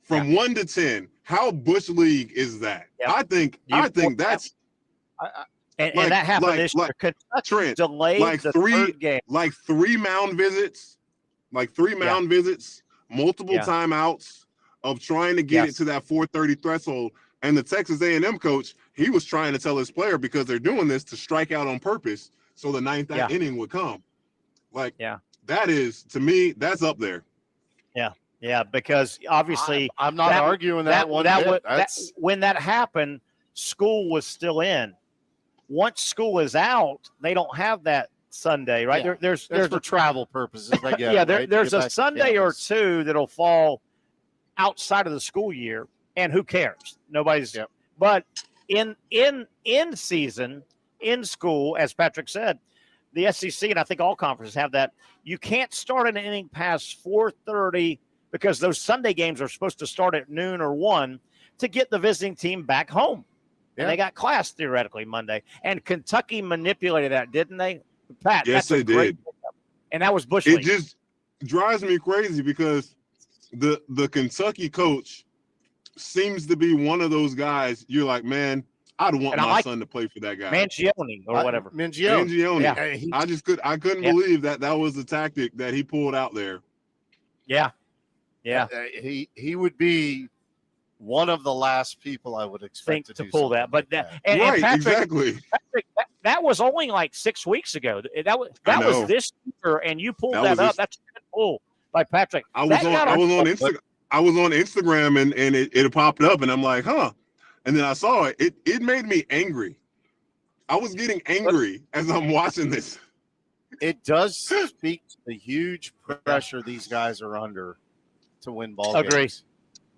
From 1 to 10, how Bush League is that? Yep. I think that's And like- that happened like- this year. like- Kentucky Trent, delayed like the three- third game. like 3 mound visits, multiple Yeah. timeouts of trying to get it Yes. to that 4:30 threshold. And the Texas A&M coach, he was trying to tell his player, because they're doing this to strike out on purpose so the 9th Yeah. inning would come. Like, Yeah. that is, to me, that's up there. Yeah, because obviously I'm not arguing that one bit. when that happened, school was still in. Once school is out, they don't have that Sunday, right? Yeah. There's for travel purposes. I get yeah, it, right? there's Get a back to Sunday or campus. two that'll fall outside of the school year, and who cares? Nobody's. Yep. But in season, in school, as Patrick said, the SEC and I think all conferences have that. You can't start an inning past 4:30 because those Sunday games are supposed to start at noon or 1 to get the visiting team back home. Yeah. And they got class theoretically Monday. And Kentucky manipulated that, didn't they? Pat, Yes, that's a they great did. pickup. And that was Bush It League. just drives me crazy because the Kentucky coach seems to be one of those guys you're like, man, I'd want And I my like son to play for that guy. Mangione or whatever. Mangione. Yeah. I couldn't Yeah. believe that was the tactic that he pulled out there. Yeah. Yeah. He would be one of the last people I would expect Think to to do pull something that. But like that, and Right, Patrick, exactly. Patrick, that was only like 6 weeks ago. That was I know. this year, and you pulled That that, was up. this- That's a good pull by Patrick. I was That on got Instagram. I was on Instagram and it popped up and I'm like, huh. And then I saw it. It made me angry. I was getting angry as I'm watching this. It does speak to the huge pressure these guys are under to win ball Agree. games.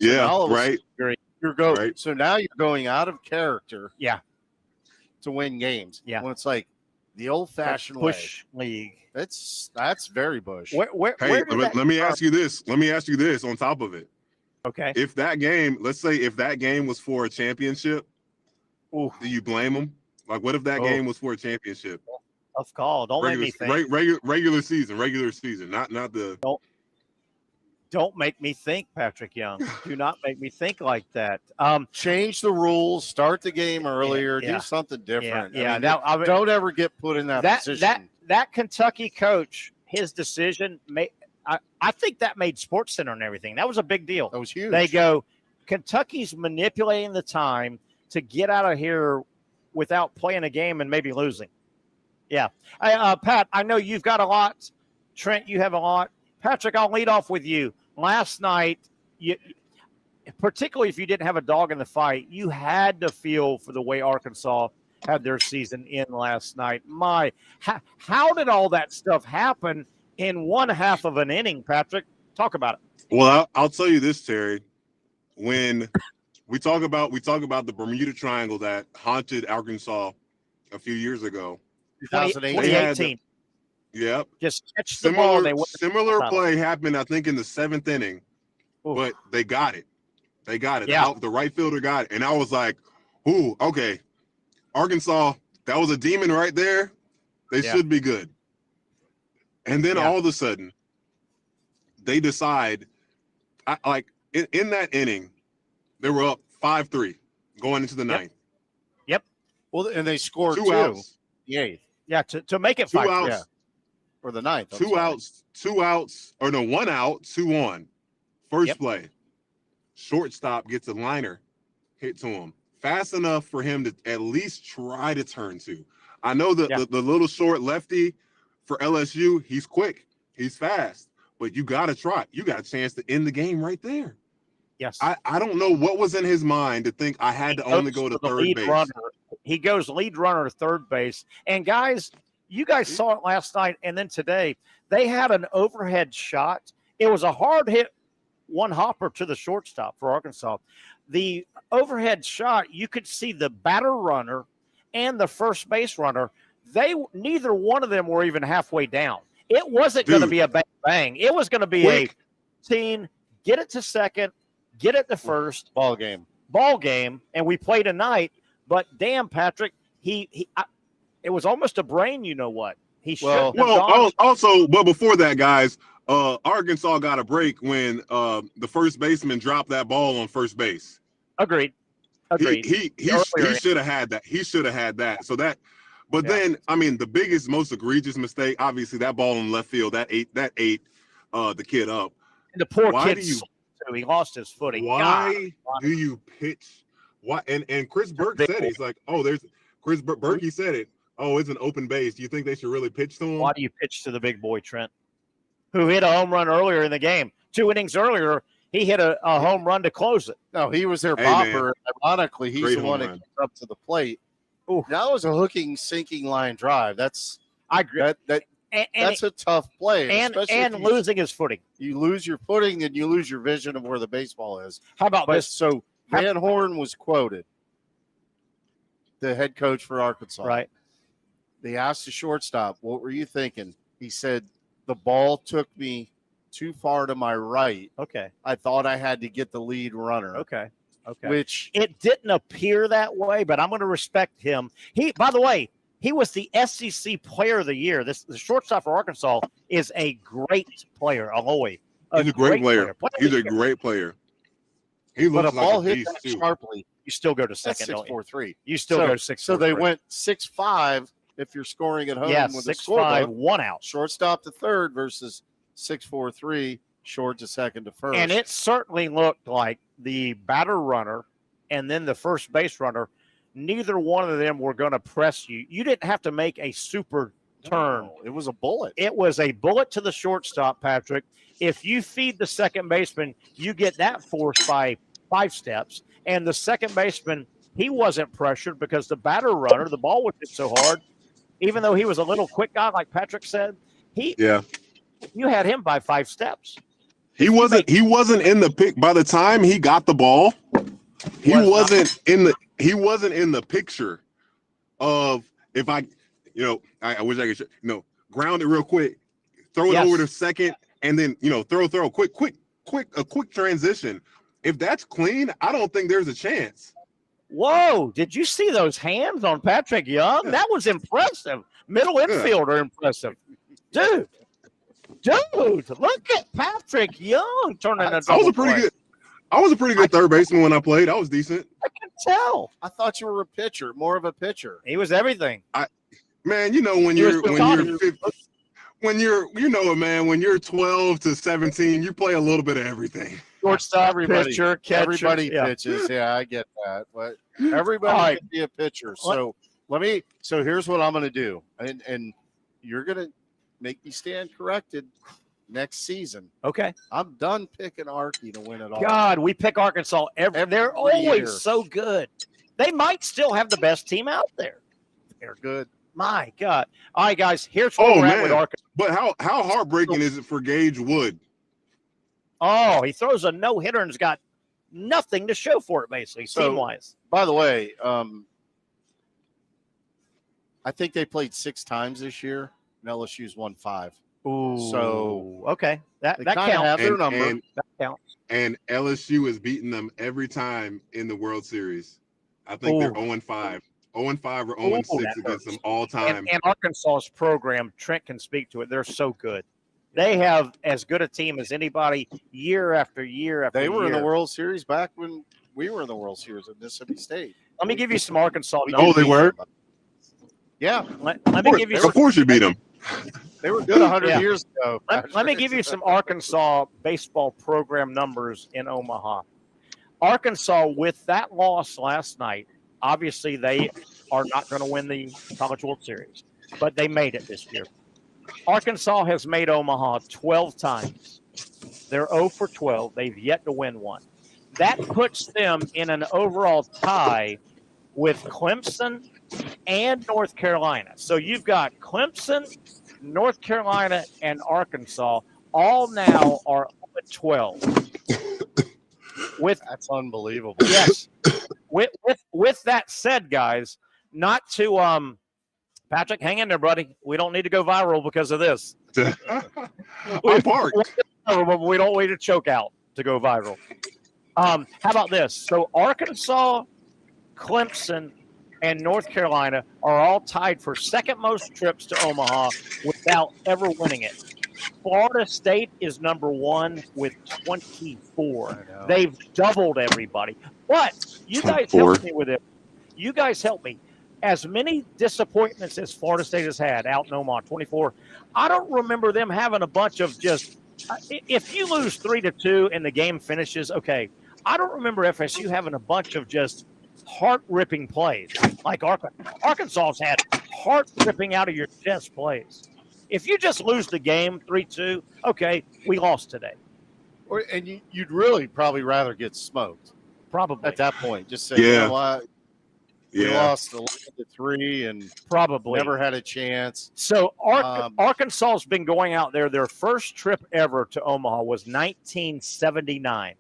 So Yeah, now all of a right. sudden You're going. Right. So now you're going out of character. Yeah. To win games. Yeah. When it's like the old-fashioned way. Bush League. That's very Bush. Where Hey, did that let me start? ask you this. Let me ask you this on top of it. Okay. If that game, let's say if that game was for a championship, Ooh. do you blame them? Like, what if that game was for a championship? Tough call. Don't make me think. Regular season, not the. Don't make me think, Patrick Young. Do not make me think like that. Change the rules. Start the game earlier. yeah. Do something different. Yeah. I mean, Now, don't ever get put in that position. That Kentucky coach, his decision made. I think that made SportsCenter and everything. That was a big deal. That was huge. They go, Kentucky's manipulating the time to get out of here without playing a game and maybe losing. Yeah. Pat, I know you've got a lot. Trent, you have a lot. Patrick, I'll lead off with you. Last night, particularly if you didn't have a dog in the fight, you had to feel for the way Arkansas had their season in last night. How did all that stuff happen in one half of an inning, Patrick? Talk about it. Well, I'll tell you this, Terry. When we talk about the Bermuda Triangle that haunted Arkansas a few years ago, 2018. Yep. Just catch the ball. Similar play happened, I think, in the 7th inning, Ooh. but they got it. They got it. Yeah. The right fielder got it. And I was like, ooh, okay. Arkansas, that was a demon right there. They should be good. And then all of a sudden, they decide, in that inning, they were up 5-3 going into the ninth. Yep. Well, and they scored two outs. The eighth. Yeah, to make it 2 5 outs. Yeah. Or the ninth. I'm 2 sorry. outs. 2 outs. Or no, 1 out, 2 on. First play. Shortstop gets a liner hit to him. Fast enough for him to at least try to turn to. I know the little short lefty for LSU, he's quick. He's fast. But you got to try. You got a chance to end the game right there. Yes. I don't know what was in his mind to think I had to only go to third base. Runner. He goes lead runner to third base. And guys, you guys saw it last night and then today. They had an overhead shot. It was a hard hit, one hopper to the shortstop for Arkansas. The overhead shot, you could see the batter runner and the first base runner. Neither one of them were even halfway down. It wasn't going to be a bang bang. It was going to be a routine, get it to second, get it to first. Ball game. And we played tonight. But damn, Patrick, it was almost a brain. You know what? He should. But before that, guys, Arkansas got a break when the first baseman dropped that ball on first base. Agreed. He should have had that. He should have had that. So that. But then, I mean, the biggest, most egregious mistake, obviously, that ball in left field, that ate the kid up. And the poor kid, he lost his footing. Why do you pitch? Why? And Chris Burke said it. He's like, Chris Burke said it. Oh, it's an open base. Do you think they should really pitch to him? Why do you pitch to the big boy, Trent, who hit a home run earlier in the game? 2 innings earlier, he hit a home run to close it. No, he was their bopper. Ironically, he's the one that gets up to the plate. Ooh. That was a hooking, sinking line drive. I agree. That's a tough play. And losing his footing. You lose your footing and you lose your vision of where the baseball is. How about this? So Van Horn was quoted, the head coach for Arkansas. Right. They asked the shortstop, what were you thinking? He said, the ball took me too far to my right. Okay. I thought I had to get the lead runner. Okay. Which it didn't appear that way, but I'm going to respect him. By the way, he was the SEC Player of the Year. The shortstop for Arkansas is a great player. Aloy. He's a great player. He's a great player. He looks but a ball like a hit that beast, sharply. You still go to second. 6-4-3. You still go 6-4-3. So they went 6-5 if you're scoring at home with 6-5, 1 out. Shortstop to third versus 6-4-3, short to second to first. And it certainly looked like the batter runner and then the first base runner, neither one of them were going to press you. You didn't have to make a super turn. No, it was a bullet. It was a bullet to the shortstop, Patrick. If you feed the second baseman, you get that force by 5 steps. And the second baseman, he wasn't pressured because the batter runner, the ball was hit so hard, even though he was a little quick guy, like Patrick said, you had him by 5 steps. He wasn't in the pick by the time he got the ball. He wasn't in the picture of if I wish I could ground it real quick, throw it over to second, and then throw a quick transition. If that's clean, I don't think there's a chance. Whoa! Did you see those hands on Patrick Young? That was impressive. Middle infielder impressive, dude. Look at Patrick Young turning a double I was a pretty good third baseman when I played. I was decent. I can tell. I thought you were more of a pitcher. He was everything. When you're 12 to 17, you play a little bit of everything. Shortstop, pitcher, catcher. Everybody pitches. Yeah, I get that. But everybody can be a pitcher. So here's what I'm going to do, and you're going to make me stand corrected next season. Okay. I'm done picking Arky to win it all. God, we pick Arkansas they're always so good. They might still have the best team out there. They're good. My God. All right, guys, here's where we're at with Arkansas. But how heartbreaking is it for Gage Wood? Oh, he throws a no-hitter and has got nothing to show for it, basically, team-wise. By the way, I think they played 6 times this year, and LSU's won 5. Ooh. So okay, that kinda counts. have their number. That counts. And LSU is beating them every time in the World Series. I think they're 0-5. 0-5 or 0-6 against them all time. And Arkansas's program, Trent can speak to it. They're so good. They have as good a team as anybody year after year after year. They were in the World Series back when we were in the World Series at Mississippi State. Let me give you some Arkansas Oh, numbers. they were? Yeah. Let me give you Of course you beat them. They were good 100 Yeah. years ago. Let me give you some Arkansas baseball program numbers in Omaha. Arkansas, with that loss last night, obviously they are not going to win the College World Series, but they made it this year. Arkansas has made Omaha 12 times. They're 0 for 12. They've yet to win one. That puts them in an overall tie with Clemson and North Carolina. So you've got Clemson, North Carolina, and Arkansas all now are at 12. That's unbelievable. Yes. With that said, guys, not to Patrick, hang in there, buddy. We don't need to go viral because of this. I'm parked. We don't need to choke out to go viral. How about this? So Arkansas, Clemson, and North Carolina are all tied for second most trips to Omaha without ever winning it. Florida State is number 1 with 24. They've doubled everybody. But you guys help me with it. You guys help me. As many disappointments as Florida State has had out in Omaha, 24, I don't remember them having a bunch of just if you lose 3-2 and the game finishes, okay. I don't remember FSU having a bunch of just heart-ripping plays like Arkansas's had heart-ripping out of your chest plays. If you just lose the game 3-2, okay, we lost today. And you'd really probably rather get smoked. Probably. At that point. Just say, you know what? We lost 11-3 and probably never had a chance. So Arkansas has been going out there. Their first trip ever to Omaha was 1979.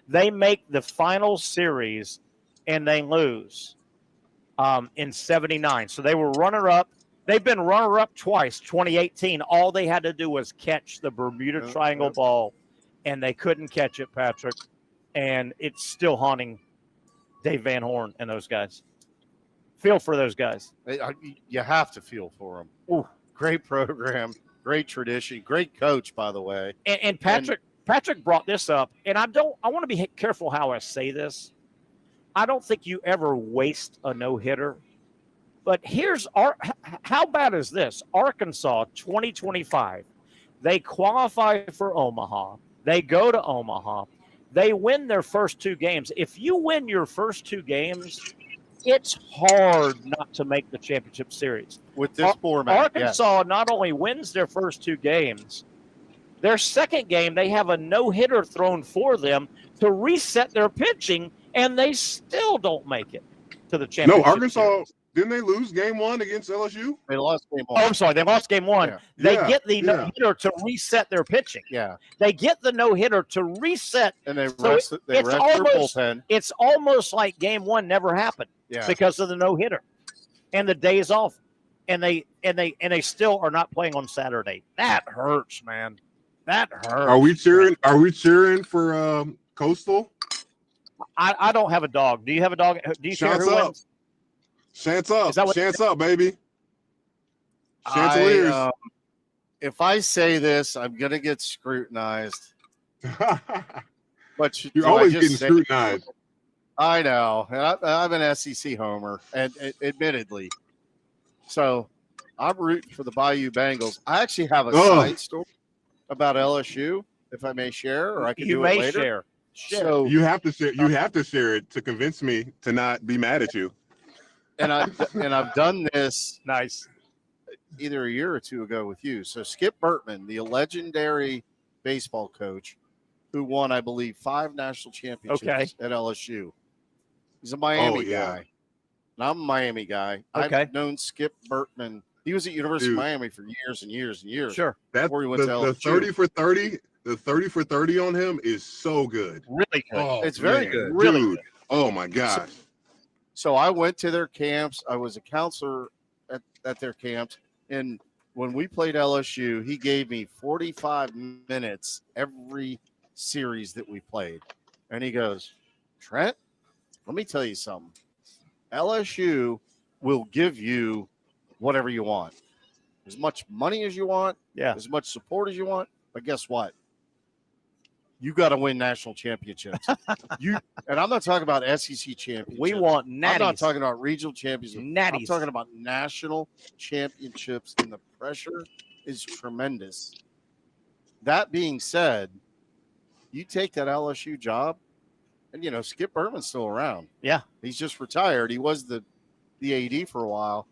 They make the final series and they lose in 79. So they were runner-up. They've been runner-up twice, 2018. All they had to do was catch the Bermuda Triangle ball, and they couldn't catch it, Patrick. And it's still haunting Dave Van Horn and those guys. Feel for those guys. You have to feel for them. Ooh, great program, great tradition, great coach, by the way. And Patrick brought this up, and I want to be careful how I say this. I don't think you ever waste a no-hitter. But how bad is this? Arkansas 2025. They qualify for Omaha. They go to Omaha. They win their first 2 games. If you win your first 2 games, it's hard not to make the championship series. With this format, Arkansas not only wins their first 2 games, their second game, they have a no-hitter thrown for them to reset their pitching, and they still don't make it to the championship. No, Arkansas, series. didn't they lose game 1 against LSU? They lost game 1. Oh, I'm sorry. They lost game 1. Yeah. They get the no-hitter to reset their pitching. Yeah. They get the no-hitter to reset. And they So rest their bullpen. It's almost like game 1 never happened because of the no-hitter and the days off. And they still are not playing on Saturday. That hurts, man. That hurts. Are we cheering for Coastal? I don't have a dog. Do you have a dog? Do you care who wins? Chance up. Chance up, baby. Chanceliers. If I say this, I'm going to get scrutinized. But you're always getting scrutinized. I know. And I'm an SEC homer, and admittedly. So I'm rooting for the Bayou Bengals. I actually have a side story about LSU, if I may share, or I can do it later. Share. So you have to share. You have to share it to convince me to not be mad at you. And I've done this either a year or 2 ago with you. So Skip Bertman, the legendary baseball coach, who won, I believe, 5 national championships at LSU. He's a Miami guy. And I'm a Miami guy. I've known Skip Bertman. He was at University of Miami for years and years and years. Sure. Before he went to LSU. The 30 for 30. The 30 for 30 on him is so good. Really good. Oh, it's very good. Really Dude. good. Oh, my gosh. So I went to their camps. I was a counselor at their camps. And when we played LSU, he gave me 45 minutes every series that we played. And he goes, Trent, let me tell you something. LSU will give you whatever you want. As much money as you want, as much support as you want. But guess what? You got to win national championships. And I'm not talking about SEC championships. We want natties. I'm not talking about regional championships. Natties. I'm talking about national championships, and the pressure is tremendous. That being said, you take that LSU job, and, Skip Bertman's still around. Yeah. He's just retired. He was the AD for a while.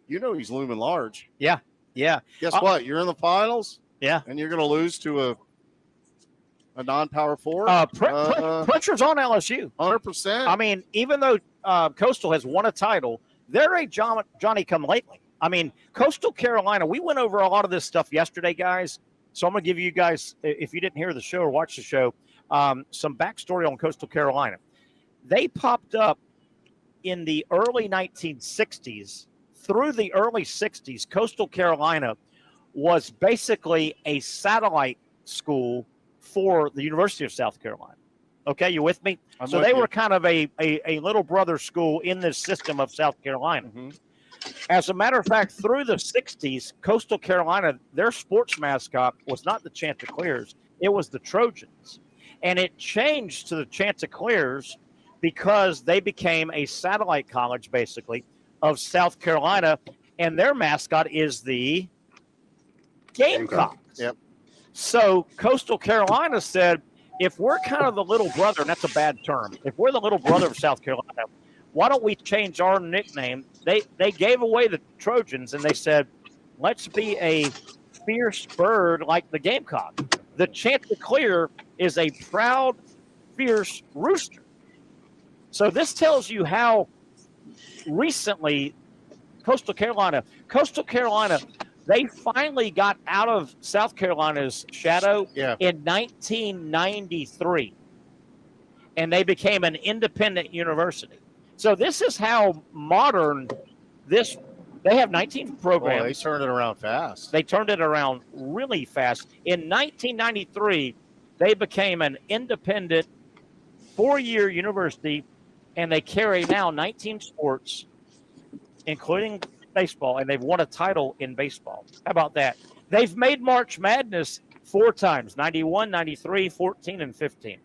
He's looming large. Yeah. Yeah. Guess what? You're in the finals. Yeah. And you're going to lose to a non-power four. Pressure's on LSU. 100%. I mean, even though Coastal has won a title, they're a Johnny-come-lately. I mean, Coastal Carolina, we went over a lot of this stuff yesterday, guys. So I'm going to give you guys, if you didn't hear the show or watch the show, some backstory on Coastal Carolina. They popped up in the early 1960s. Through the early 60s, Coastal Carolina was basically a satellite school for the University of South Carolina. Okay, you with me? So they were kind of a little brother school in this system of South Carolina. Mm-hmm. As a matter of fact, through the 60s, Coastal Carolina, their sports mascot was not the Chanticleers, it was the Trojans. And it changed to the Chanticleers because they became a satellite college, basically, of South Carolina, and their mascot is the Gamecocks. Yep. So Coastal Carolina said, if we're kind of the little brother, and that's a bad term, if we're the little brother of South Carolina, why don't we change our nickname? They gave away the Trojans, and they said, let's be a fierce bird like the Gamecock. The Chanticleer is a proud, fierce rooster. So this tells you how recently Coastal Carolina, they finally got out of South Carolina's shadow in 1993, and they became an independent university. So this is how modern this. They have 19 programs. They turned it around fast. They turned it around really fast. In 1993, they became an independent 4-year university, and they carry now 19 sports, including baseball, and they've won a title in baseball. How about that? They've made March Madness 4 times, 91, 93, 14, and 15.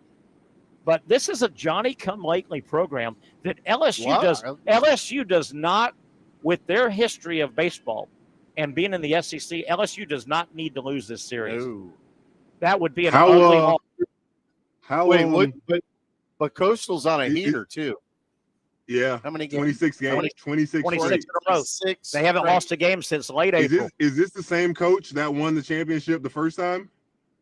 But this is a Johnny-come-lately program that LSU does not, with their history of baseball and being in the SEC, LSU does not need to lose this series. No. That would be an ugly ball. But Coastal's on a heater, too. Yeah. How many games? 26 games. 26 in a row. They haven't lost a game since late April. Is this the same coach that won the championship the first time?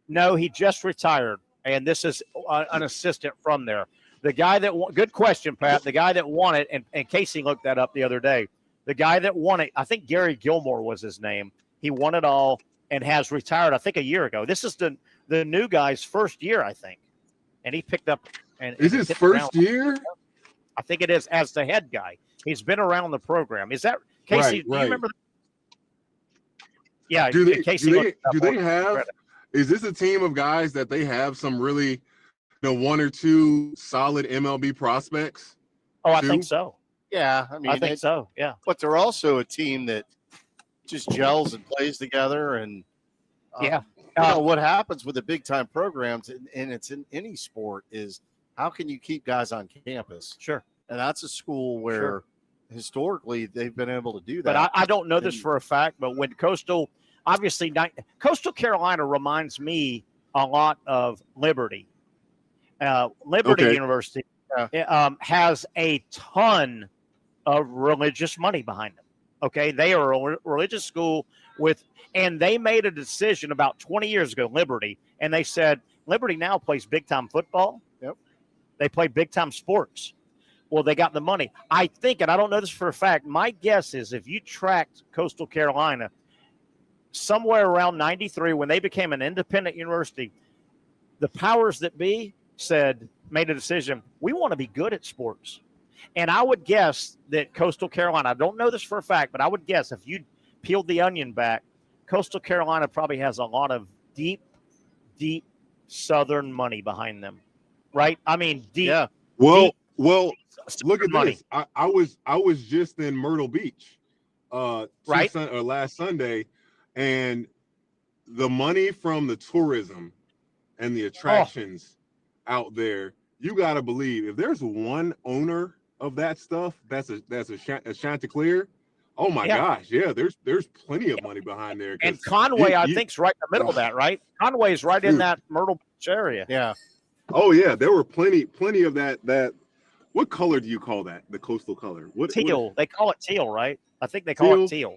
No, he just retired, and this is an assistant from there. The guy that good question, Pat. The guy that won it, and Casey looked that up the other day. The guy that won it, I think Gary Gilmore was his name. He won it all and has retired, I think, a year ago. This is the new guy's first year, I think, and he picked up. Is his first year? I think it is, as the head guy. He's been around the program. Is that Casey? Do you remember? Yeah. Do they have? Is this a team of guys that they have some really, 1 or 2 solid MLB prospects? Oh, I think so. Yeah, I think so. Yeah. But they're also a team that just gels and plays together, and what happens with the big time programs, and it's in any sport, is how can you keep guys on campus? Sure. And that's a school where historically they've been able to do that. But I don't know this for a fact, but when Coastal Carolina reminds me a lot of Liberty. Liberty University has a ton of religious money behind them. Okay. They are a religious school and they made a decision about 20 years ago, Liberty, and they said, Liberty now plays big time football. Yep. They play big time sports. Well, they got the money. I think, and I don't know this for a fact, my guess is if you tracked Coastal Carolina somewhere around 93, when they became an independent university, the powers that be made a decision, we want to be good at sports. And I would guess that Coastal Carolina, I don't know this for a fact, but I would guess if you peeled the onion back, Coastal Carolina probably has a lot of deep Southern money behind them, right? I mean, deep. Yeah. Well, deep look at money. this. I was just in Myrtle Beach, right? Last Sunday, and the money from the tourism and the attractions out there, you got to believe if there's one owner of that stuff, that's a Chanticleer. Oh my gosh, yeah, there's plenty of money behind there. And Conway, I think, is right in the middle of that, right? Conway is right in that Myrtle Beach area. Yeah. Oh yeah, there were plenty of that. What color do you call that? The coastal color? Teal. They call it teal, right? I think they call it teal.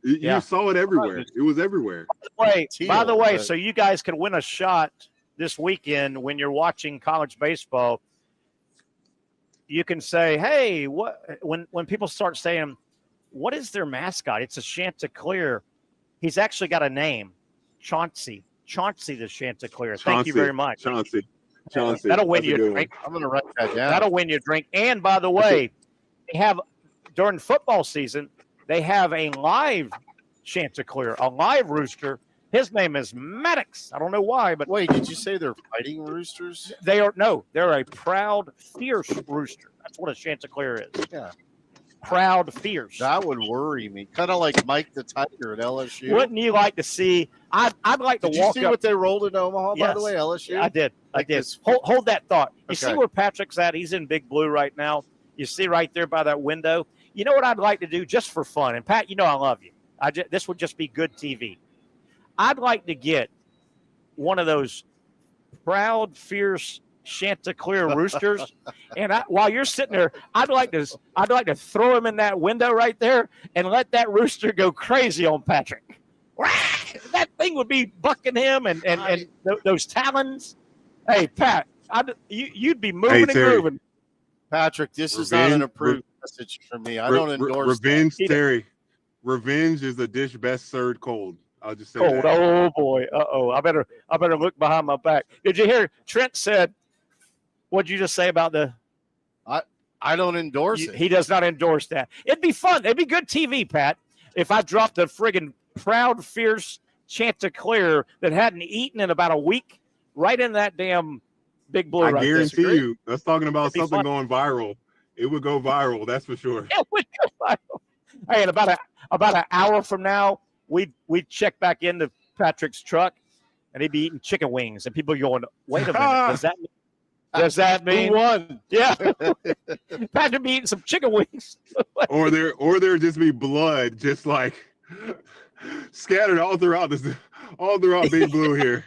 You saw it everywhere. It was everywhere. By the way, so you guys can win a shot this weekend when you're watching college baseball. You can say, "Hey, what?" When people start saying, "What is their mascot?" It's a Chanticleer. He's actually got a name, Chauncey. Chauncey the Chanticleer. Thank you very much. Chauncey. That'll win you a drink. I'm going to write that down. That'll win you a drink. And by the way, they have during football season, they have a live Chanticleer, a live rooster. His name is Maddox. I don't know why, but wait, did you say they're fighting roosters? They're a proud, fierce rooster. That's what a Chanticleer is. Yeah. Proud, fierce. That would worry me. Kind of like Mike the Tiger at LSU. Wouldn't you like to see? I'd like to walk. Did you see up. what they rolled in Omaha? Yes. By the way, LSU. Yeah, I did. Hold that thought. You see where Patrick's at? He's in Big Blue right now. You see right there by that window. You know what I'd like to do just for fun? And Pat, you know I love you. This would just be good TV. I'd like to get one of those proud, fierce Chanticleer roosters, and while you're sitting there, I'd like to throw him in that window right there and let that rooster go crazy on Patrick. That thing would be bucking him and those talons. Hey, Pat, you'd be moving and grooving. Patrick, this is not an approved message from me. I don't endorse revenge, Terry. Revenge is a dish best served cold. I'll just say cold. that. Oh boy. I better look behind my back. Did you hear Trent said? What'd you just say about the? I don't endorse it. He does not endorse that. It'd be fun. It'd be good TV, Pat. If I dropped a friggin' proud, fierce Chanticleer that hadn't eaten in about a week, right in that damn Big Blue. I guarantee you, that's talking about something going viral. It would go viral. That's for sure. It would go viral. Hey, and about an hour from now, we'd check back into Patrick's truck, and he'd be eating chicken wings, and people going, "Wait a minute, does that mean who won?" Yeah, Patrick be eating some chicken wings. or there just be blood, just like scattered all throughout Big Blue here.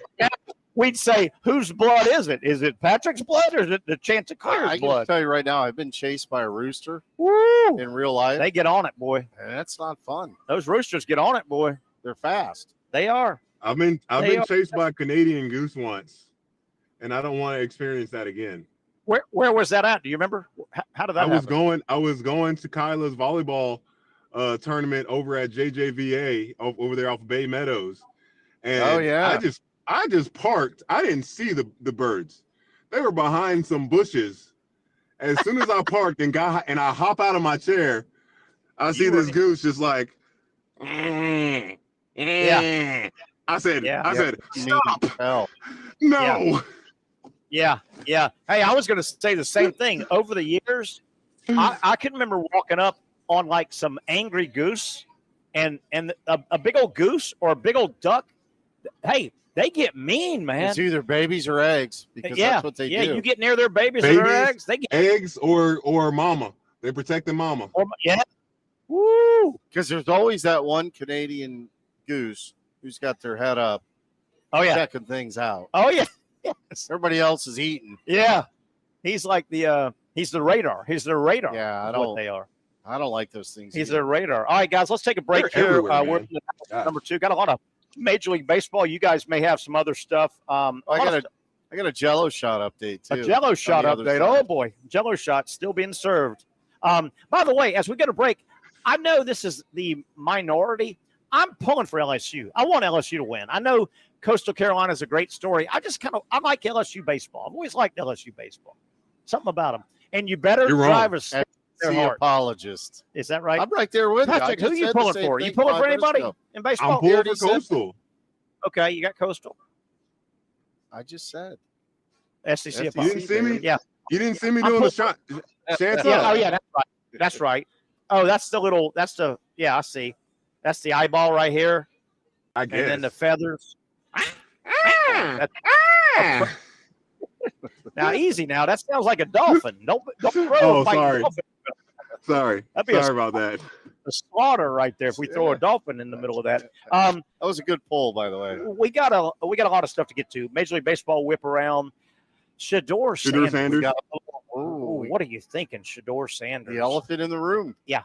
We'd say, whose blood is it? Is it Patrick's blood or is it the Chanticleer's blood? I can tell you right now, I've been chased by a rooster in real life. They get on it, boy. And that's not fun. Those roosters get on it, boy. They're fast. They are. I've been chased by a Canadian goose once, and I don't want to experience that again. Where was that at? Do you remember? How did that happen? I was going to Kyla's volleyball tournament over at JJVA over there off of Bay Meadows. And I just parked. I didn't see the birds. They were behind some bushes. As soon as I parked and I hop out of my chair, I see this goose just like, yeah. I said, stop. No. Yeah. Hey, I was going to say the same thing. Over the years, I can remember walking up on like some angry goose and a big old goose or a big old duck. Hey, they get mean, man. It's either babies or eggs because that's what they do. Yeah, you get near their babies or their eggs. They get eggs or mama. They protect the mama. Woo! Because there's always that one Canadian goose who's got their head up. Checking things out. Oh yeah. Yes. Everybody else is eating. Yeah. He's like he's the radar. He's their radar. Yeah, what they are. I don't like those things. He's their radar. All right, guys, let's take a break here. We're number 2. Got a lot of Major League Baseball. You guys may have some other stuff. I got a Jello shot update too. A Jello shot update. Oh boy, Jello shot still being served. By the way, as we get a break, I know this is the minority. I'm pulling for LSU. I want LSU to win. I know Coastal Carolina is a great story. I like LSU baseball. I've always liked LSU baseball. Something about them. And you better drive a They're the hard. apologist. Is that right? I'm right there with you. I Patrick, who just you said the pulling same for? You thing pulling 5 for minutes anybody ago. in baseball? I'm pulling already for said- Coastal. Okay, you got Coastal. I just said. SEC You opponent. didn't see me? Yeah. You didn't see me I'm doing the pulling- shot. Chance Yeah. up. Oh, yeah. That's right. That's right. Oh, that's the little. That's the. Yeah, I see. That's the eyeball right here, I guess. and then the feathers. That's- Now, easy. Now that sounds like a dolphin. Don't throw. Oh, a fighting sorry. dolphin. Sorry. That'd be Sorry about that. a slaughter right there if we throw a dolphin in the middle of that. That was a good pull, by the way. We got a lot of stuff to get to. Major League Baseball whip around. Shedeur Sanders. Sanders. We got Ooh, what are you thinking, Shedeur Sanders? the elephant in the room. Yeah.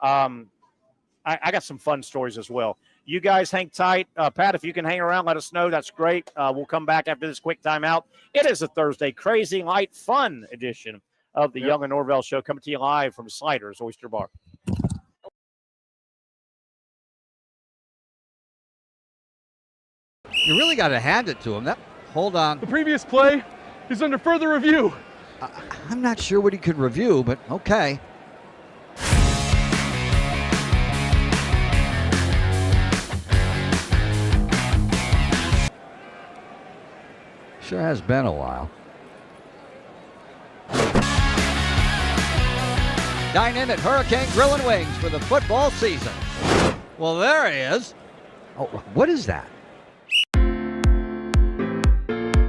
I got some fun stories as well. You guys hang tight. Pat, if you can hang around, let us know. That's great. We'll come back after this quick timeout. It is a Thursday crazy light fun edition of the Young and Norvelle Show, coming to you live from Sliders Oyster Bar. You really got to hand it to him. Hold on. The previous play is under further review. I'm not sure what he could review, but okay. Sure has been a while. Dynamic Hurricane Grill and Wings for the football season. Well, there he is. Oh, what is that?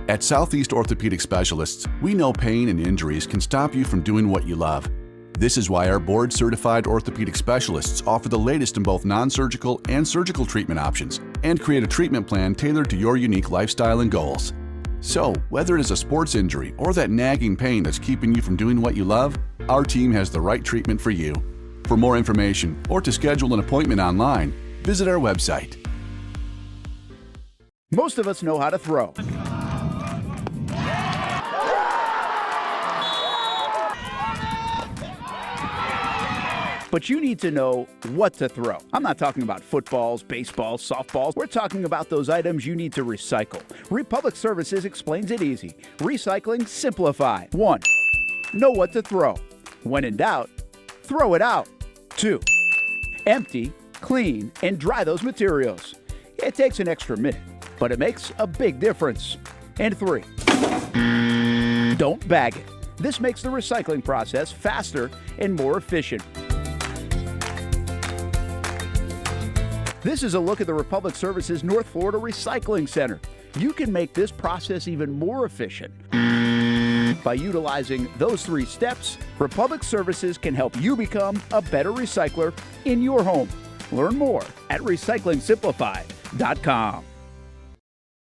At Southeast Orthopedic Specialists, we know pain and injuries can stop you from doing what you love. This is why our board-certified orthopedic specialists offer the latest in both non-surgical and surgical treatment options and create a treatment plan tailored to your unique lifestyle and goals. So, whether it is a sports injury or that nagging pain that's keeping you from doing what you love, our team has the right treatment for you. For more information or to schedule an appointment online, visit our website. Most of us know how to throw. But you need to know what to throw. I'm not talking about footballs, baseballs, softballs. We're talking about those items you need to recycle. Republic Services explains it easy. Recycling simplified. 1. Know what to throw. When in doubt, throw it out. 2. Empty, clean, and dry those materials. It takes an extra minute, but it makes a big difference. And 3. Don't bag it. This makes the recycling process faster and more efficient. This is a look at the Republic Services North Florida Recycling Center. You can make this process even more efficient. By utilizing those 3 steps, Republic Services can help you become a better recycler in your home. Learn more at recyclingsimplified.com.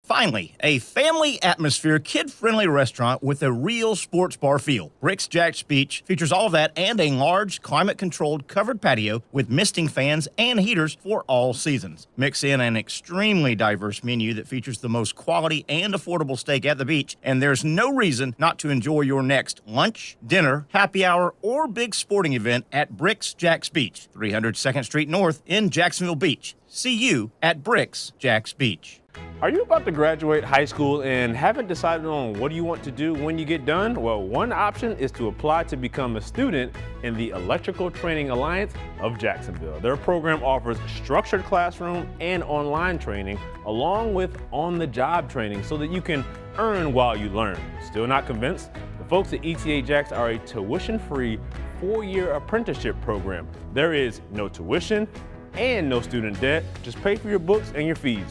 Finally, a family atmosphere, kid-friendly restaurant with a real sports bar feel. Bricks Jack's Beach features all of that and a large, climate-controlled covered patio with misting fans and heaters for all seasons. Mix in an extremely diverse menu that features the most quality and affordable steak at the beach, and there's no reason not to enjoy your next lunch, dinner, happy hour, or big sporting event at Bricks Jack's Beach, 300 2nd Street North in Jacksonville Beach. See you at Bricks Jack's Beach. Are you about to graduate high school and haven't decided on what you want to do when you get done? Well, one option is to apply to become a student in the Electrical Training Alliance of Jacksonville. Their program offers structured classroom and online training along with on-the-job training so that you can earn while you learn. Still not convinced? The folks at ETA Jacks are a tuition-free 4-year apprenticeship program. There is no tuition and no student debt. Just pay for your books and your fees.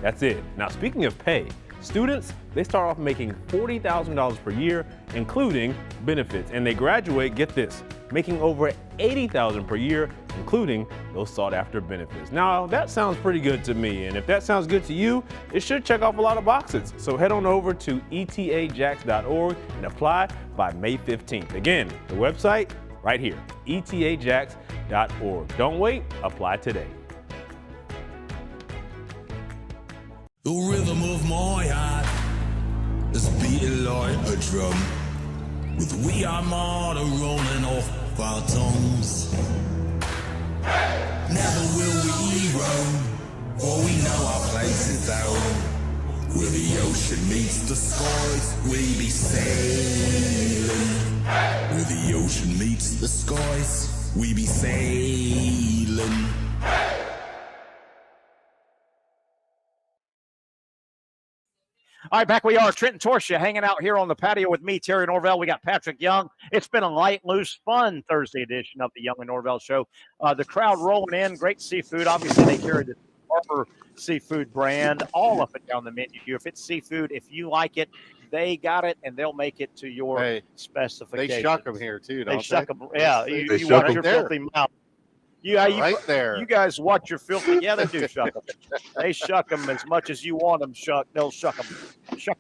That's it. Now, speaking of pay, students, they start off making $40,000 per year, including benefits, and they graduate, get this, making over $80,000 per year, including those sought-after benefits. Now, that sounds pretty good to me, and if that sounds good to you, it should check off a lot of boxes. So head on over to etajacks.org and apply by May 15th. Again, the website right here, etajacks.org. Don't wait, apply today. The rhythm of my heart is beating like a drum, with we are martyr rolling off our tongues. Never will we roam, for we know our place is down. Where the ocean meets the skies, we be sailing. Where the ocean meets the skies, we be sailing. All right, back we are. Trenton Torsia hanging out here on the patio with me, Terry Norvelle. We got Patrick Young. It's been a light, loose, fun Thursday edition of the Young Norvelle Show. The crowd rolling in, great seafood. Obviously, they carry the Harbor Seafood brand all up and down the menu. If it's seafood, if you like it, they got it, and they'll make it to your specifications. They shuck them here, too, don't they? Shuck them. Yeah, you shuck watch 'em your there. filthy mouth. Right there. You guys watch your filthy. Yeah, they do shuck them. They shuck them as much as you want them shuck. They'll shuck them. Shuck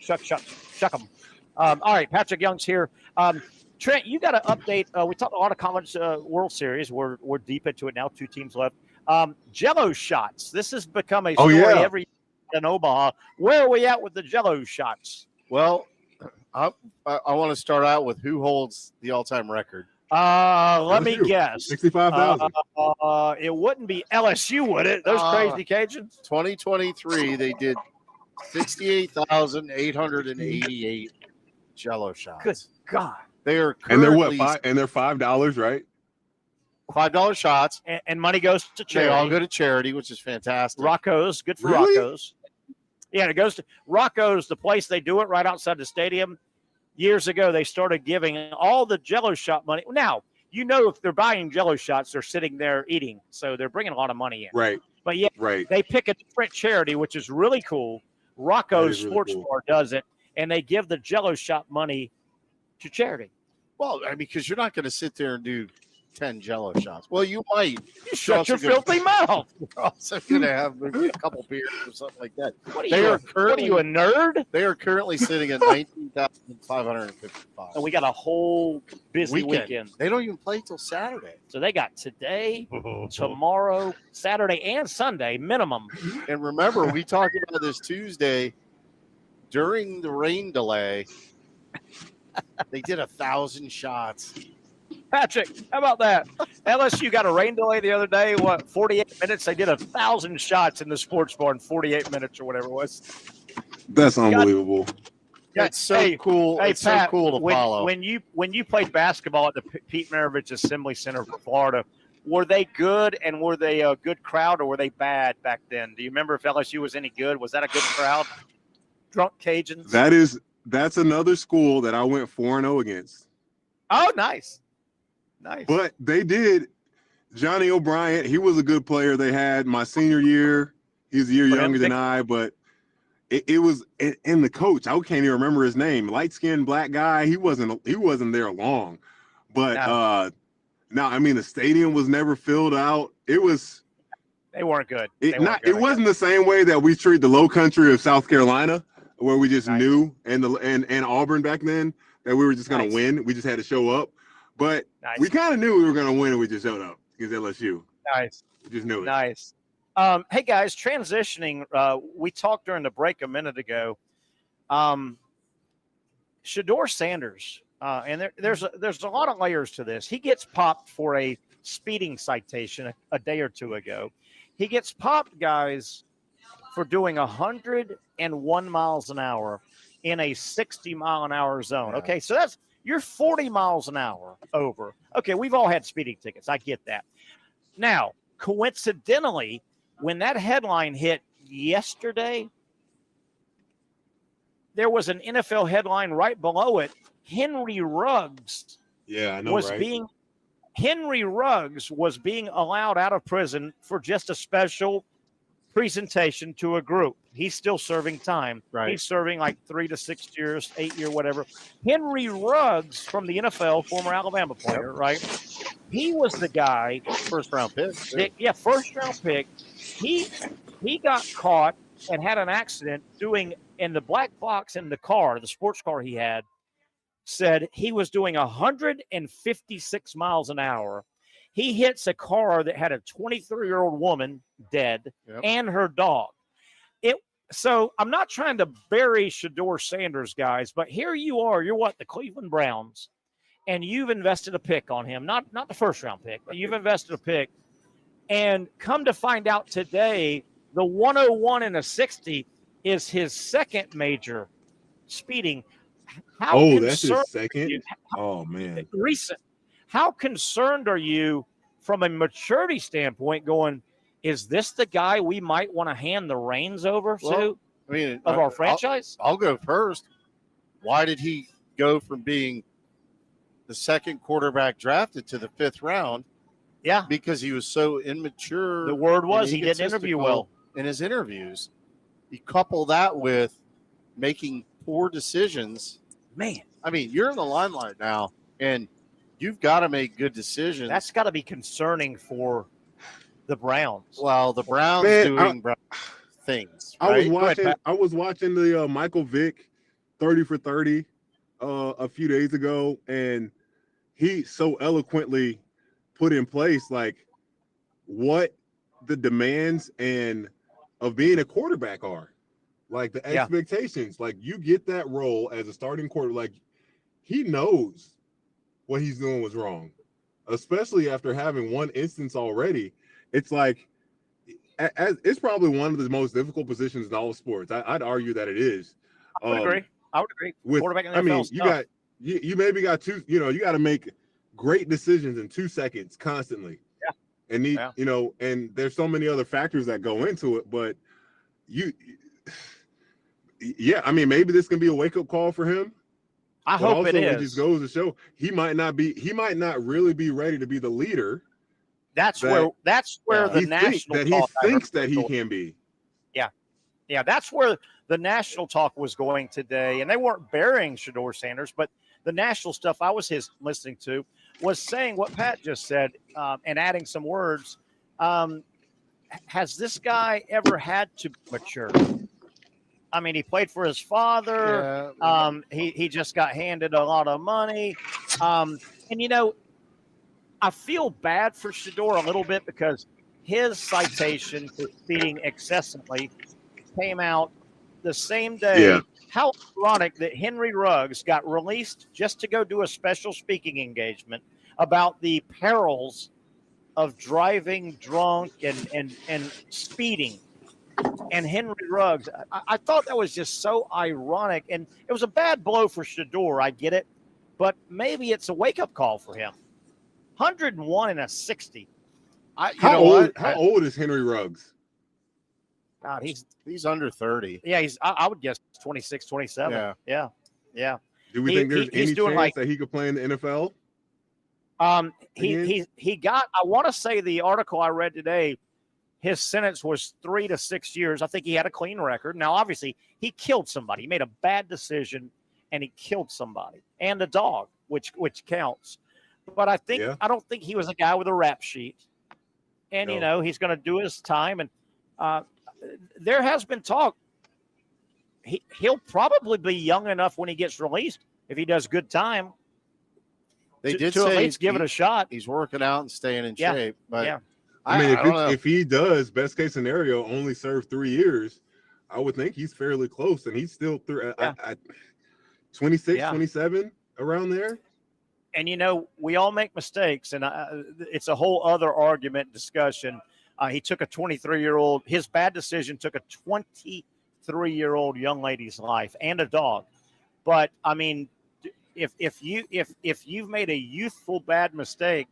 them. All right, Patrick Young's here. Trent, you got to update. We talked a lot of college World Series. We're deep into it now. 2 teams left. Jello shots. This has become a story every year in Omaha. Where are we at with the Jello shots? Well, I want to start out with who holds the all-time record. Let me guess. 65,000. It wouldn't be LSU, would it? Those crazy Cajuns. 2023, they did 68,888 Jello shots. Good God! They are And they're currently what? And they're $5, right? $5 shots, and money goes to charity. They all go to charity, which is fantastic. Rocco's, good for Really? Rocco's. Yeah, it goes to Rocco's, the place they do it right outside the stadium. Years ago, they started giving all the Jello shot money. Now, if they're buying Jello shots, they're sitting there eating, so they're bringing a lot of money in. Right. But yeah, they pick a different charity, which is really cool. Rocco's Sports Bar does it, and they give the Jello shot money to charity. Well, because you're not going to sit there and do 10 Jello shots. Well, you might. You shut your filthy mouth. You're also going to have maybe a couple beers or something like that. What are you, a nerd? They are currently sitting at 19,555. And we got a whole busy weekend. They don't even play till Saturday. So they got today, tomorrow, Saturday, and Sunday minimum. And remember, we talked about this Tuesday during the rain delay. They did 1,000 shots. Patrick, how about that? LSU got a rain delay the other day. 48 minutes? They did 1,000 shots in the sports bar in 48 minutes or whatever it was. That's unbelievable. It's so cool. It's Pat, so cool to follow. When you played basketball at the Pete Maravich Assembly Center for Florida, were they good, and were they a good crowd, or were they bad back then? Do you remember if LSU was any good? Was that a good crowd? Drunk Cajuns? That's another school that I went 4-0 against. Oh, nice. Nice. But they did. Johnny O'Brien, he was a good player. They had my senior year. He's a year younger than I, but it was and the coach. I can't even remember his name. Light-skinned black guy. He wasn't there long. But the stadium was never filled out. They weren't good. It wasn't the same way that we treat the low country of South Carolina, where we just knew, and Auburn back then, that we were just going to win. We just had to show up. But we kind of knew we were going to win, and we just showed up against LSU. Nice. We just knew it. Nice. Hey, guys, transitioning. We talked during the break a minute ago. Shedeur Sanders, and there's a lot of layers to this. He gets popped for a speeding citation a day or two ago. He gets popped, guys, for doing 101 miles an hour in a 60-mile-an-hour zone. Okay, so you're 40 miles an hour over. Okay, we've all had speeding tickets. I get that. Now, coincidentally, when that headline hit yesterday, there was an NFL headline right below it. Henry Ruggs Henry Ruggs was being allowed out of prison for just a special presentation to a group. He's still serving time. Right. He's serving like 3 to 6 years, 8 year, whatever. Henry Ruggs from the NFL, former Alabama player, right? He was the guy. First round pick. First round pick. He got caught and had an accident in the black box in the car, the sports car he had, said he was doing 156 miles an hour. He hits a car that had a 23-year-old woman dead and her dog. So I'm not trying to bury Shedeur Sanders, guys, but here you are. You're the Cleveland Browns, and you've invested a pick on him. Not the first-round pick, but you've invested a pick. And come to find out today, the 101 and a 60 is his second major speeding. That's his second? Oh, man. Recent. how concerned are you from a maturity standpoint going, is this the guy we might want to hand the reins over to of our franchise? I'll go first. Why did he go from being the second quarterback drafted to the 5th round? Yeah. Because he was so immature. The word was he didn't interview well in his interviews. You couple that with making poor decisions. Man. I mean, you're in the limelight now, and you've got to make good decisions. That's got to be concerning for the Browns. Well, the Browns doing things. I Right? was watching the Michael Vick 30 for 30 a few days ago, and he so eloquently put in place like what the demands of being a quarterback are, like the expectations. Like you get that role as a starting quarterback, like he knows what he's doing was wrong, especially after having one instance already. It's like it's probably one of the most difficult positions in all of sports. I'd argue that it is. I would agree. Quarterback in the NFL you maybe got two. You got to make great decisions in 2 seconds constantly. Yeah. And and there's so many other factors that go into it. But maybe this can be a wake up call for him. I hope it is. It just goes to show he might not really be ready to be the leader. That's where the national he thinks that he can be. Yeah, that's where the national talk was going today, and they weren't burying Shedeur Sanders, but the national stuff I was listening to was saying what Pat just said and adding some words. Has this guy ever had to mature? I mean, he played for his father. Yeah. He just got handed a lot of money. I feel bad for Shedeur a little bit because his citation for speeding excessively came out the same day. Yeah. How ironic that Henry Ruggs got released just to go do a special speaking engagement about the perils of driving drunk and speeding. And Henry Ruggs, I thought that was just so ironic. And it was a bad blow for Shedeur, I get it. But maybe it's a wake-up call for him. 101 and a 60. How old is Henry Ruggs? God, he's under 30. Yeah, I would guess 26, 27. Yeah. Do we think there's any chance that he could play in the NFL? He got, I want to say the article I read today, his sentence was 3 to 6 years. I think he had a clean record. Now, obviously, he killed somebody. He made a bad decision, and he killed somebody and a dog, which counts. But I don't think he was a guy with a rap sheet. And, he's going to do his time. And there has been talk. He'll probably be young enough when he gets released if he does good time. They did to say at least give it a shot. He's working out and staying in shape. But if he does, best case scenario, only serve 3 years, I would think he's fairly close. And he's still 26, 27, around there. And, we all make mistakes, and it's a whole other argument discussion. He took a 23-year-old. His bad decision took a 23-year-old young lady's life and a dog. But, I mean, if you've made a youthful bad mistake,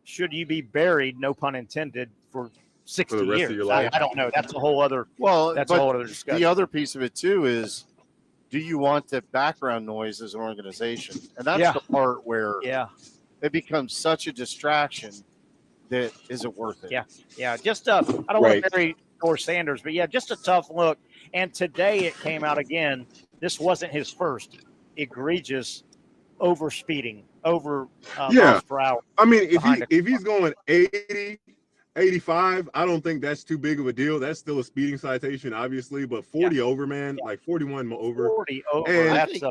should you be buried, no pun intended, for 60 for the rest years? Of your life? I don't know. That's a whole other. That's a whole other discussion. The other piece of it too is, do you want the background noise as an organization? And that's the part where it becomes such a distraction that isn't worth it. Yeah. Just I don't want to bury Shedeur Sanders, but just a tough look. And today it came out again. This wasn't his first egregious overspeeding over miles per hour. I mean, if he's going 80, 85, I don't think that's too big of a deal. That's still a speeding citation, obviously, but 40 over, man, like 41 over. 40 over. And,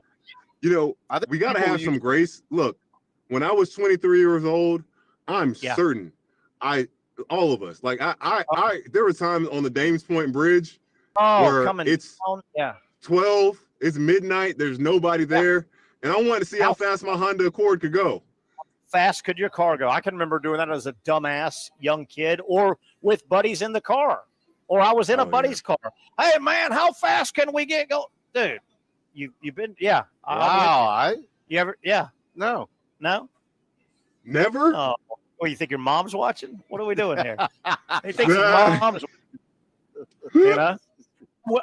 we got to have some grace. Look, when I was 23 years old, I'm certain all of us, like there were times on the Dames Point Bridge where it's 12, it's midnight, there's nobody there. And I wanted to see how fast my Honda Accord could go. Fast could your car go? I can remember doing that as a dumbass young kid or with buddies in the car. Or I was in a buddy's car. Hey, man, how fast can we get going? Dude, you've been, Wow. You ever, No? Never? Oh, well, you think your mom's watching? What are we doing here? He thinks his mom's you know?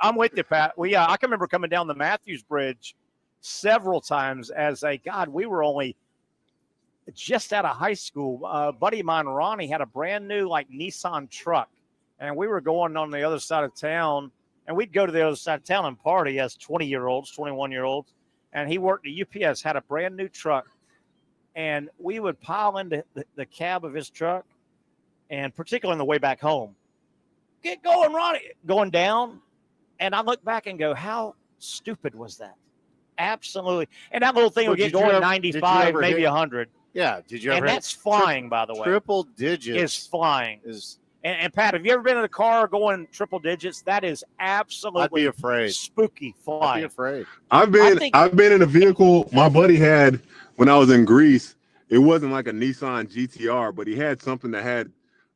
I'm with you, Pat. I can remember coming down the Matthews Bridge several times as we were only just out of high school. A buddy of mine, Ronnie, had a brand new Nissan truck, and we were going on the other side of town, and we'd go to the other side of town and party as 20-year-olds, 21-year-olds, and he worked at UPS, had a brand new truck, and we would pile into the cab of his truck, and particularly on the way back home, get going, Ronnie, going down, and I look back and go, how stupid was that? Absolutely. And that little thing would get going 95, maybe 100. Yeah. Did you ever? And that's flying, by the way. Triple digits is flying. And Pat, have you ever been in a car going triple digits? That is absolutely I'd be afraid. Spooky flying. I'd be afraid. I've been in a vehicle my buddy had when I was in Greece. It wasn't like a Nissan GTR, but he had something that had,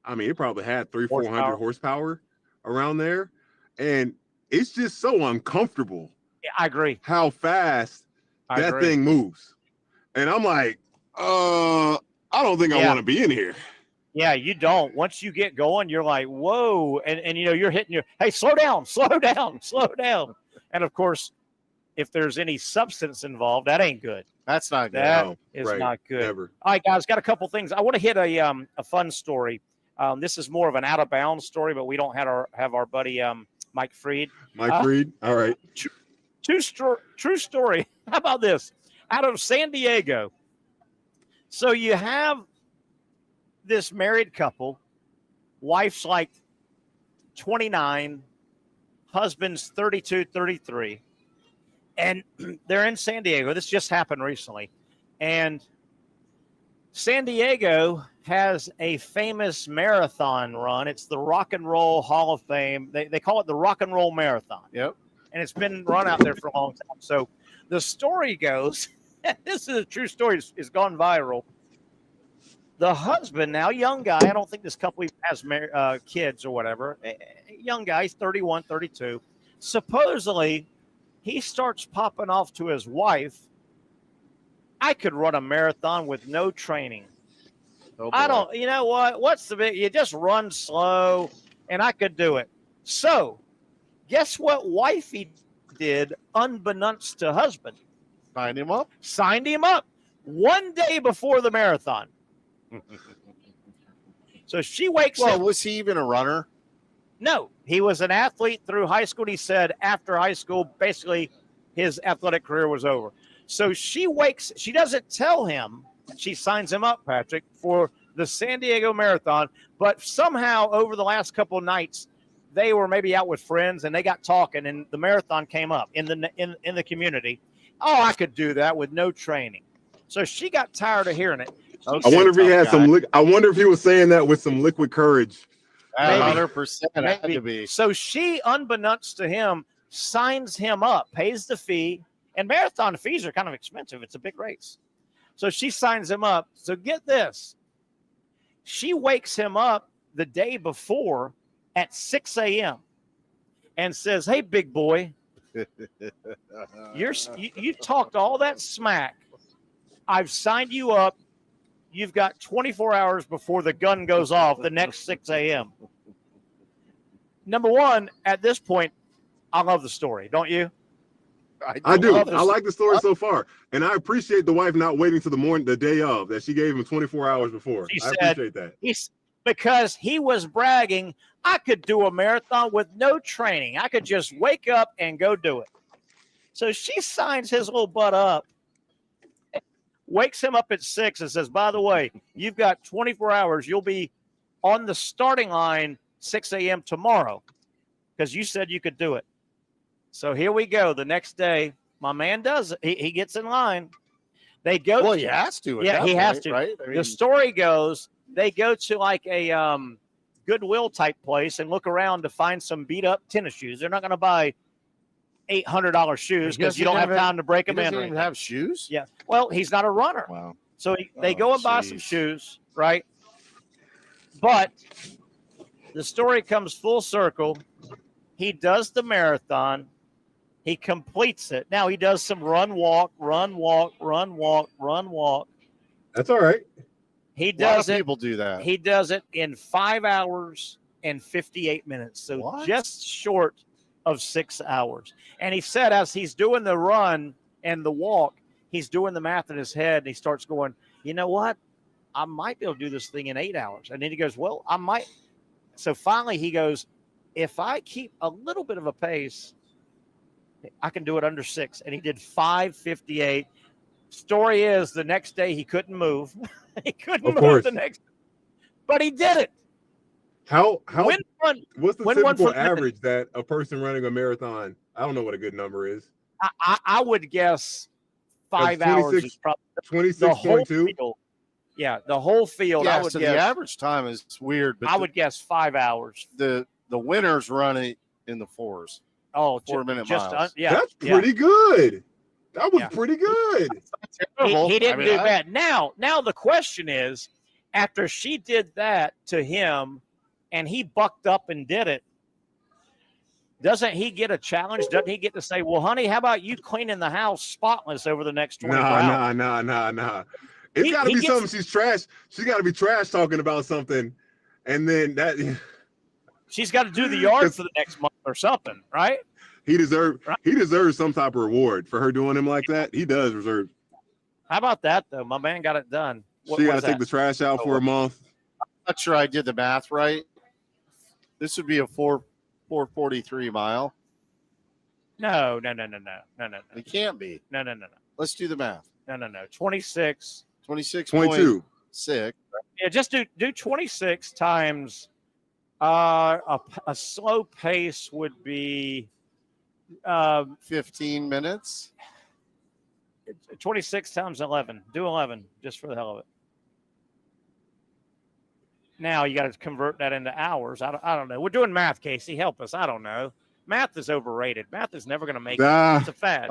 it probably had 300-400 horsepower around there. And it's just so uncomfortable. Yeah, I agree. How fast that thing moves. And I'm like, I don't think I want to be in here. Yeah, you don't. Once you get going, you're like, whoa. And you're hitting hey, slow down. And of course, if there's any substance involved, that ain't good. That's not good. That is not good. Never. All right, guys, got a couple things. I want to hit a fun story. This is more of an out of bounds story, but we don't have our buddy Mike Freed. Mike Freed. All right. True story. How about this? Out of San Diego. So you have this married couple, wife's 29, husband's 32, 33, and they're in San Diego. This just happened recently. And San Diego has a famous marathon run. It's the Rock and Roll Hall of Fame. They call it the Rock and Roll Marathon. Yep. And it's been run out there for a long time. So the story goes, this is a true story, it's gone viral. The husband, now young guy, I don't think this couple even has kids or whatever, young guy, he's 31, 32. Supposedly, he starts popping off to his wife, I could run a marathon with no training. Oh, I don't, you know what? What's the big, you just run slow, and I could do it. So, guess what wifey did unbeknownst to husband? Signed him up? Signed him up 1 day before the marathon. So she wakes up. Was he even a runner? No, he was an athlete through high school. He said after high school, basically his athletic career was over. So she doesn't tell him, she signs him up, Patrick, for the San Diego Marathon, but somehow over the last couple of nights, they were maybe out with friends and they got talking and the marathon came up in the community. Oh, I could do that with no training. So she got tired of hearing it. I wonder if he had I wonder if he was saying that with some liquid courage. 100% had to be. So she, unbeknownst to him, signs him up, pays the fee, and marathon fees are kind of expensive. It's a big race. So she signs him up. So get this. She wakes him up the day before at 6 a.m. and says, hey, big boy, you talked all that smack. I've signed you up. You've got 24 hours before the gun goes off the next 6 a.m. Number one, at this point, I love the story. Don't you? I do. I like the story so far. And I appreciate the wife not waiting till the day of, that she gave him 24 hours before. I appreciate that. Because he was bragging, I could do a marathon with no training. I could just wake up and go do it. So she signs his little butt up, wakes him up at 6 and says, by the way, you've got 24 hours. You'll be on the starting line 6 a.m. tomorrow because you said you could do it. So here we go. The next day, my man does it. He gets in line. They go. Well, he has to. Yeah, he has to. Right? The story goes, they go to like a Goodwill type place and look around to find some beat up tennis shoes. They're not going to buy $800 shoes because you don't have time to break them in. He doesn't even have shoes? Yeah. Well, he's not a runner. Wow. So they go and buy some shoes, right? But the story comes full circle. He does the marathon. He completes it. Now he does some run, walk. That's all right. He A lot does of it. people do that. He does it in 5 hours and 58 minutes. So just short of 6 hours. And he said as he's doing the run and the walk, he's doing the math in his head, and he starts going, you know what? I might be able to do this thing in 8 hours. And then he goes, well, I might. So finally he goes, if I keep a little bit of a pace, I can do it under 6. And he did 5:58. Story is the next day he couldn't move. He couldn't move the next, but he did it. How what's the typical average that a person running a marathon? I don't know what a good number is. I would guess 5 hours is probably 26.2. Yeah, the whole field. Yeah, I would so guess the average time is weird, but I would guess 5 hours. The winners run it in the 4s. Oh, 4-minute miles. That's pretty good. That was pretty good. He didn't do bad. Now the question is, after she did that to him, and he bucked up and did it, doesn't he get a challenge? Doesn't he get to say, well, honey, how about you cleaning the house spotless over the next 24 hours? Nah. It's got to be something she's trash. She's got to be trash talking about something, and then that she's got to do the yard for the next month or something, right? He deserves some type of reward for her doing him like that. He does deserve. How about that though? My man got it done. She got to take the trash out for a month. I'm not sure I did the math right. This would be a 443 mile. No. It can't be. No. Let's do the math. No. 26. 26.6. Yeah, just do 26 times. A slow pace would be 15 minutes. 26 times 11. Do 11 just for the hell of it. Now you got to convert that into hours. I don't know. We're doing math, Casey. Help us. I don't know. Math is overrated. Math is never going to make it. It's a fad.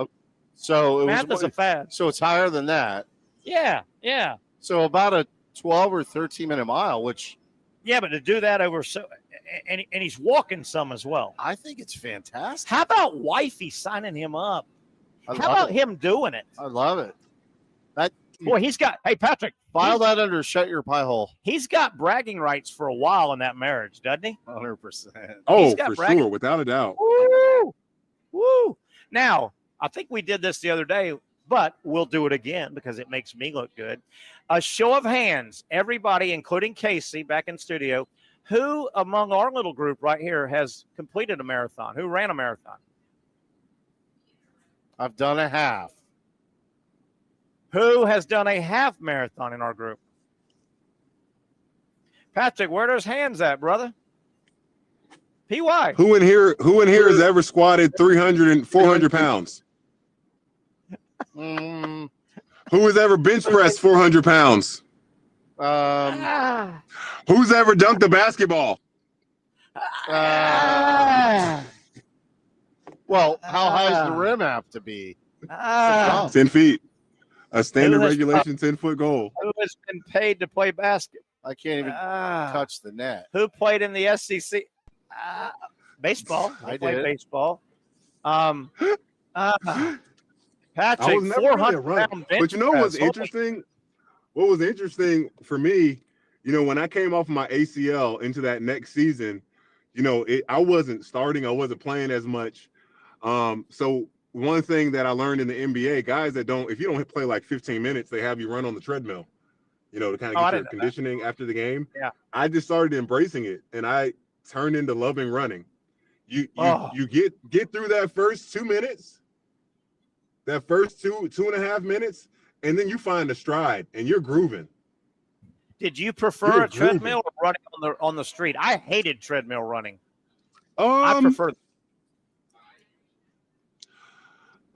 So math is a fad. So it's higher than that. Yeah. So about a 12 or 13-minute mile, which. Yeah, but to do that over and he's walking some as well. I think it's fantastic. How about wifey signing him up? How about him doing it? I love it. Boy, he's got. Hey, Patrick, file that under shut your pie hole. He's got bragging rights for a while in that marriage, doesn't he? 100%. Oh, for sure, without a doubt. Woo! Now, I think we did this the other day, but we'll do it again because it makes me look good. A show of hands, everybody, including Casey, back in studio, who among our little group right here has completed a marathon? Who ran a marathon? I've done a half. Who has done a half marathon in our group? Patrick, where are those hands at, brother? PY. Who in here has ever squatted 300 and 400 pounds? Who has ever bench pressed 400 pounds? Who's ever dunked a basketball? Well, how high does the rim have to be? 10 feet. A standard regulation 10-foot goal. Who has been paid to play basketball? I can't even touch the net. Who played in the SEC? Baseball. I played baseball. Patrick, 400-pound bench but you know what's press. interesting? What was interesting for me, when I came off my ACL into that next season, I wasn't starting. I wasn't playing as much. So one thing that I learned in the NBA, guys that if you don't play like 15 minutes, they have you run on the treadmill, to kind of get your conditioning after the game. Yeah. I just started embracing it, and I turned into loving running. You get through that first 2 minutes, that first 2.5 minutes, and then you find a stride and you're grooving. Did you prefer a treadmill or running on the street? I hated treadmill running. I prefer.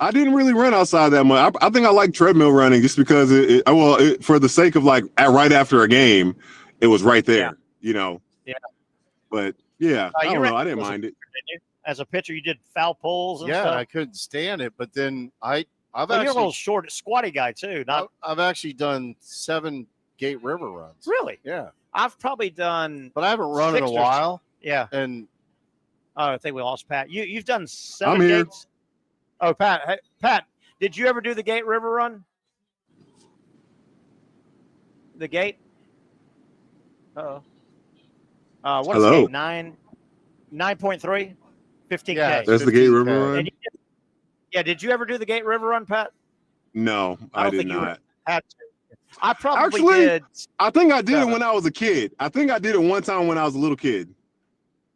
I didn't really run outside that much. I think I like treadmill running just because for the sake of right after a game, it was right there, Yeah. But yeah, I don't know. I didn't mind it. As a pitcher, you did foul pulls and Yeah, stuff. I couldn't stand it, but then Well, you're a little short, squatty guy too. I've actually done 7 Gate River runs. Really? Yeah. I've probably done, but I haven't run in a while. Yeah. And I think we lost Pat. You've done 7 I'm here. gates. Oh, Pat. Hey, Pat, did you ever do the Gate River run? The gate? What is the Hello. gate? 9.3? 15K. Yeah, that's the Gate River Run? Did you ever do the Gate River Run, Pat? No, I did not. Had to. I probably Actually, did. I think I did it when I was a kid. I think I did it one time when I was a little kid.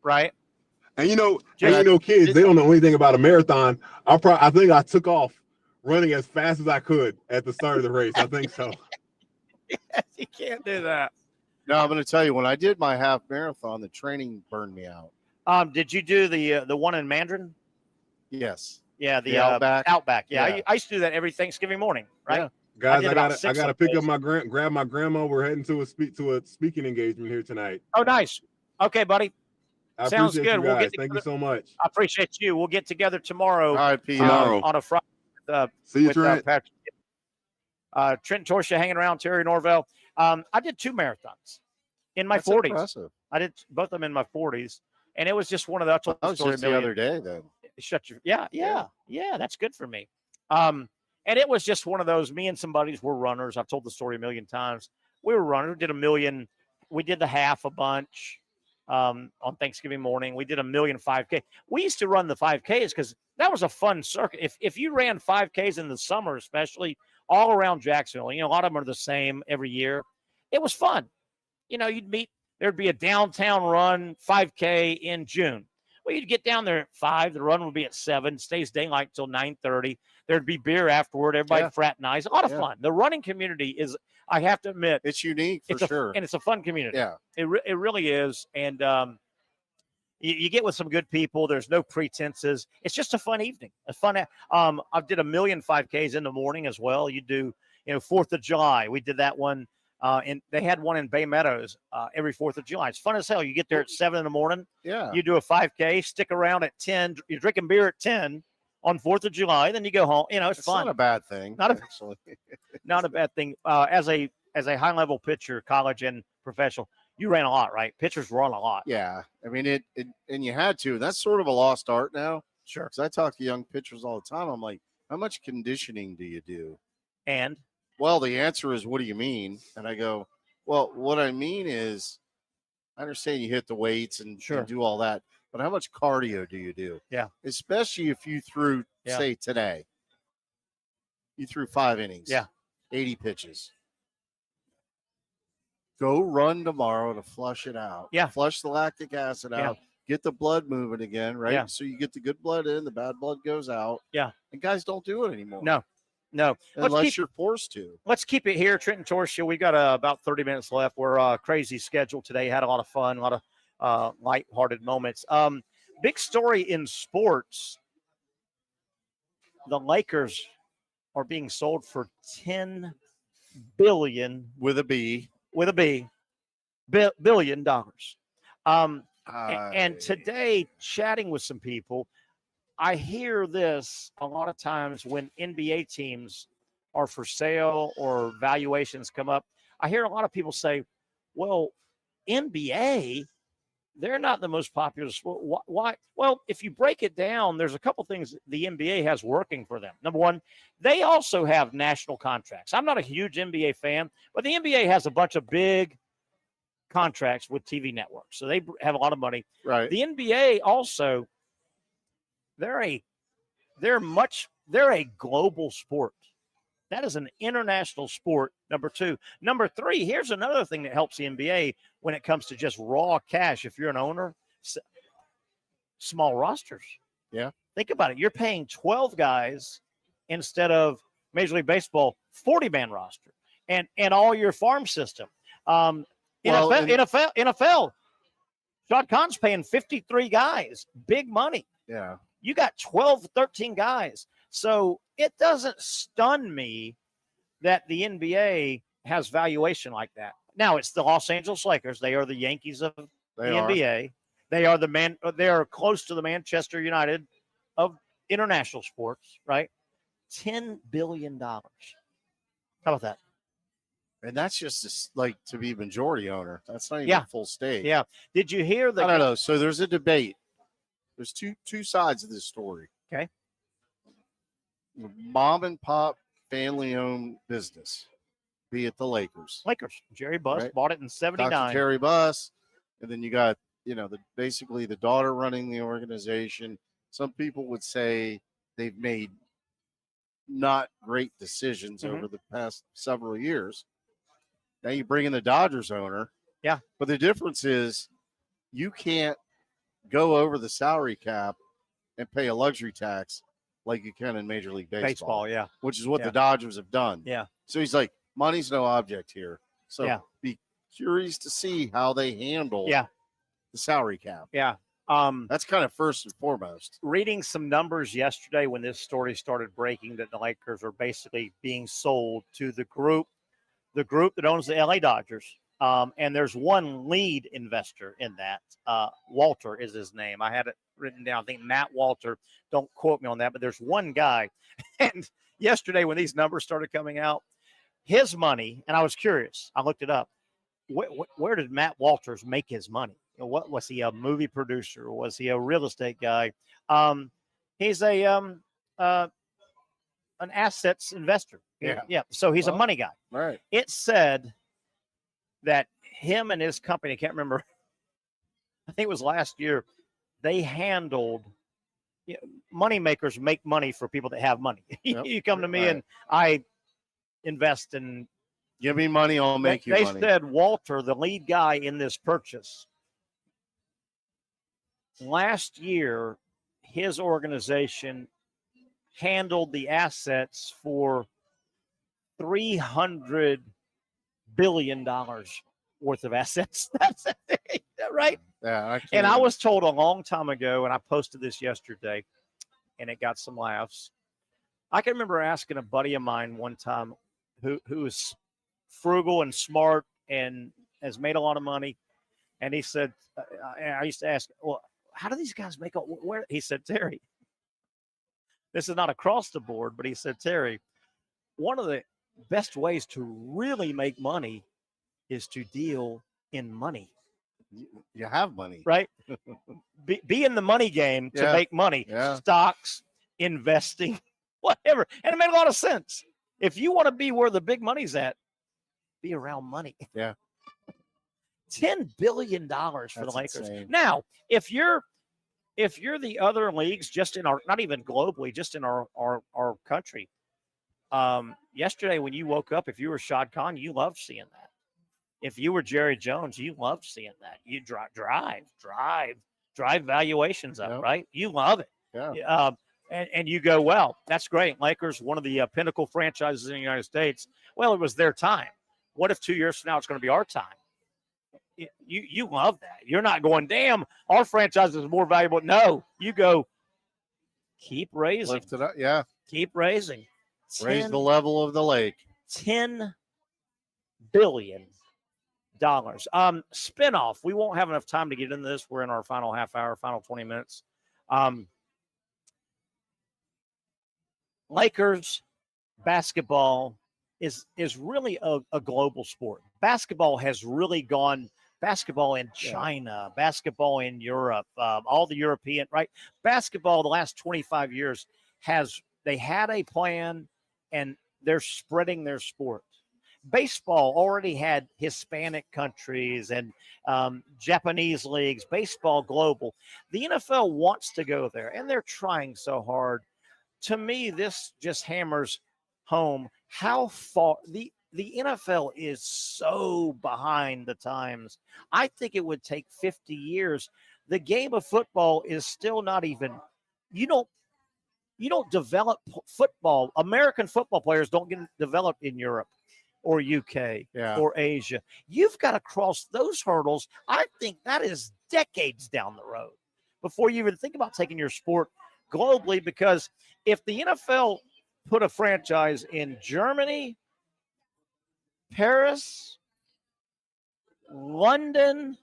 Right. And kids, they don't know anything about a marathon. I think I took off running as fast as I could at the start of the race. I think so. Yes, you can't do that. No, I'm going to tell you, when I did my half marathon, the training burned me out. Did you do the one in Mandarin? Yes. Yeah, the Outback. Outback. Yeah, Yeah. I used to do that every Thanksgiving morning, right? Yeah. Guys, I did gotta pick up grab my grandma. We're heading to a speaking engagement here tonight. Oh, nice. Okay, buddy. I Sounds appreciate good. you guys. We'll get Thank you so much. I appreciate you. We'll get together tomorrow. All right, Pete. Tomorrow. On a Friday. See you, with, Trent. Patrick. Trent Torsha hanging around, Terry Norvelle. I did 2 marathons in my 40s. Impressive. I did both of them in my 40s, and it was just one of the. I told That the was story just a million. the other day, then. Shut your. Yeah. That's good for me. And it was just one of those. Me and some buddies were runners. I've told the story a million times. We were runners. We did 1 million. We did the half a bunch on Thanksgiving morning. We did 1 million 5K. We used to run the 5Ks because that was a fun circuit. If you ran 5Ks in the summer, especially all around Jacksonville, a lot of them are the same every year. It was fun. You'd meet. There'd be a downtown run 5K in June. Well, you'd get down there at 5. The run would be at 7. Stays daylight until 9:30. There'd be beer afterward. Everybody fraternize. A lot of fun. The running community is, I have to admit, it's unique for sure. And it's a fun community. Yeah. It really is. And you get with some good people. There's no pretenses. It's just a fun evening. A fun. I did 1 million 5Ks in the morning as well. You do, 4th of July. We did that one. And they had one in Bay Meadows every 4th of July. It's fun as hell. You get there at 7 in the morning. Yeah. You do a 5K, stick around at 10. You're drinking beer at 10 on 4th of July. Then you go home. It's fun. Not a bad thing. Actually. Not a bad thing. As a high-level pitcher, college and professional, you ran a lot, right? Pitchers run a lot. Yeah. I mean, it and you had to. That's sort of a lost art now. Sure. Because I talk to young pitchers all the time. I'm like, how much conditioning do you do? And? Well, the answer is, what do you mean? And I go, well, what I mean is, I understand you hit the weights and do all that, but how much cardio do you do? Yeah. Especially if you threw, say, today, you threw 5 innings. Yeah. 80 pitches. Go run tomorrow to flush it out. Yeah. Flush the lactic acid out. Get the blood moving again, right? Yeah. So you get the good blood in, the bad blood goes out. Yeah. And guys don't do it anymore. No. Unless you're forced to. Let's keep it here, Trenton Torsha. We got about 30 minutes left. We're crazy schedule today. Had a lot of fun, a lot of lighthearted moments. Big story in sports. The Lakers are being sold for $10 billion with a B. Billion dollars. And today, chatting with some people, I hear this a lot of times when NBA teams are for sale or valuations come up. I hear a lot of people say, well, NBA, they're not the most popular sport. Why? Well, if you break it down, there's a couple things the NBA has working for them. Number one, they also have national contracts. I'm not a huge NBA fan, but the NBA has a bunch of big contracts with TV networks. So they have a lot of money. Right. The NBA also, they're a global sport. That is an international sport, number 2. Number 3, here's another thing that helps the NBA when it comes to just raw cash. If you're an owner, small rosters. Yeah. Think about it. You're paying 12 guys instead of Major League Baseball 40-man roster and all your farm system. NFL. Shad Khan's paying 53 guys, big money. Yeah. You got 12, 13 guys. So it doesn't stun me that the NBA has valuation like that. Now, it's the Los Angeles Lakers. They are the Yankees of the NBA. They are close to the Manchester United of international sports, right? $10 billion. How about that? And that's just like to be majority owner. That's not even full stake. Yeah. Did you hear the? I don't know. So there's a debate. There's two sides of this story. Okay. Mom and pop family owned business. be at the Lakers. Jerry Buss Right. bought it in '79. Dr. Terry Buss, and then you got basically the daughter running the organization. Some people would say they've made not great decisions over the past several years. Now you bring in the Dodgers owner. Yeah. But the difference is you can't go over the salary cap and pay a luxury tax like you can in Major League Baseball. Yeah. Which is what Yeah. the Dodgers have done. Yeah. So he's like, money's no object here. So Yeah. be curious to see how they handle the salary cap. Yeah. That's kind of first and foremost. Reading some numbers yesterday when this story started breaking that the Lakers are basically being sold to the group that owns the LA Dodgers. And there's one lead investor in that. Walter is his name. I had it written down. I think Matt Walter. Don't quote me on that, but there's one guy. And yesterday when these numbers started coming out, his money, and I was curious. I looked it up. Where did Matt Walters make his money? What was he, a movie producer? Was he a real estate guy? He's an assets investor. Yeah. So he's a money guy. Right. It said that him and his company, I can't remember, I think it was last year, they handled, money makers make money for people that have money. Yep. You come to me Right. and I invest in. Give me money, I'll make you they money. They said Walter, the lead guy in this purchase, last year, his organization handled the assets for $300 billion worth of assets. That's right. Yeah. And I was told a long time ago, and I posted this yesterday, and it got some laughs. I can remember asking a buddy of mine one time who is frugal and smart and has made a lot of money. And he said, I used to ask, well, how do these guys make where? He said, Terry, this is not across the board, but he said, Terry, one of the best ways to really make money is to deal in money. You have money. Right? Be in the money game to make money. Yeah. Stocks, investing, whatever. And it made a lot of sense. If you want to be where the big money's at, be around money. Yeah. $10 billion for the That's Lakers. insane. Now, if you're the other leagues, just in our, not even globally, just in our country, yesterday when you woke up, if you were Shad Khan, you loved seeing that. If you were Jerry Jones, you loved seeing that. You drive valuations up, right? You love it. Yeah. And you go, well, that's great. Lakers, one of the pinnacle franchises in the United States. Well, it was their time. What if 2 years from now it's going to be our time? You love that. You're not going, damn, our franchise is more valuable. No, you go, keep raising. Lift it up. Yeah. Keep raising. Raise the level of the lake. $10 billion. Spinoff. We won't have enough time to get into this. We're in our final half hour, final 20 minutes. Lakers basketball is really a global sport. Basketball has really gone. Basketball in China, basketball in Europe, all the European, right? Basketball the last 25 years they had a plan and they're spreading their sport. Baseball already had Hispanic countries and Japanese leagues, baseball global. The NFL wants to go there and they're trying so hard. To me, this just hammers home how far the NFL is so behind the times. I think it would take 50 years. The game of football is still not even, you don't develop football. American football players don't get developed in Europe or UK or Asia. You've got to cross those hurdles. I think that is decades down the road before you even think about taking your sport globally, because if the NFL put a franchise in Germany, Paris, London,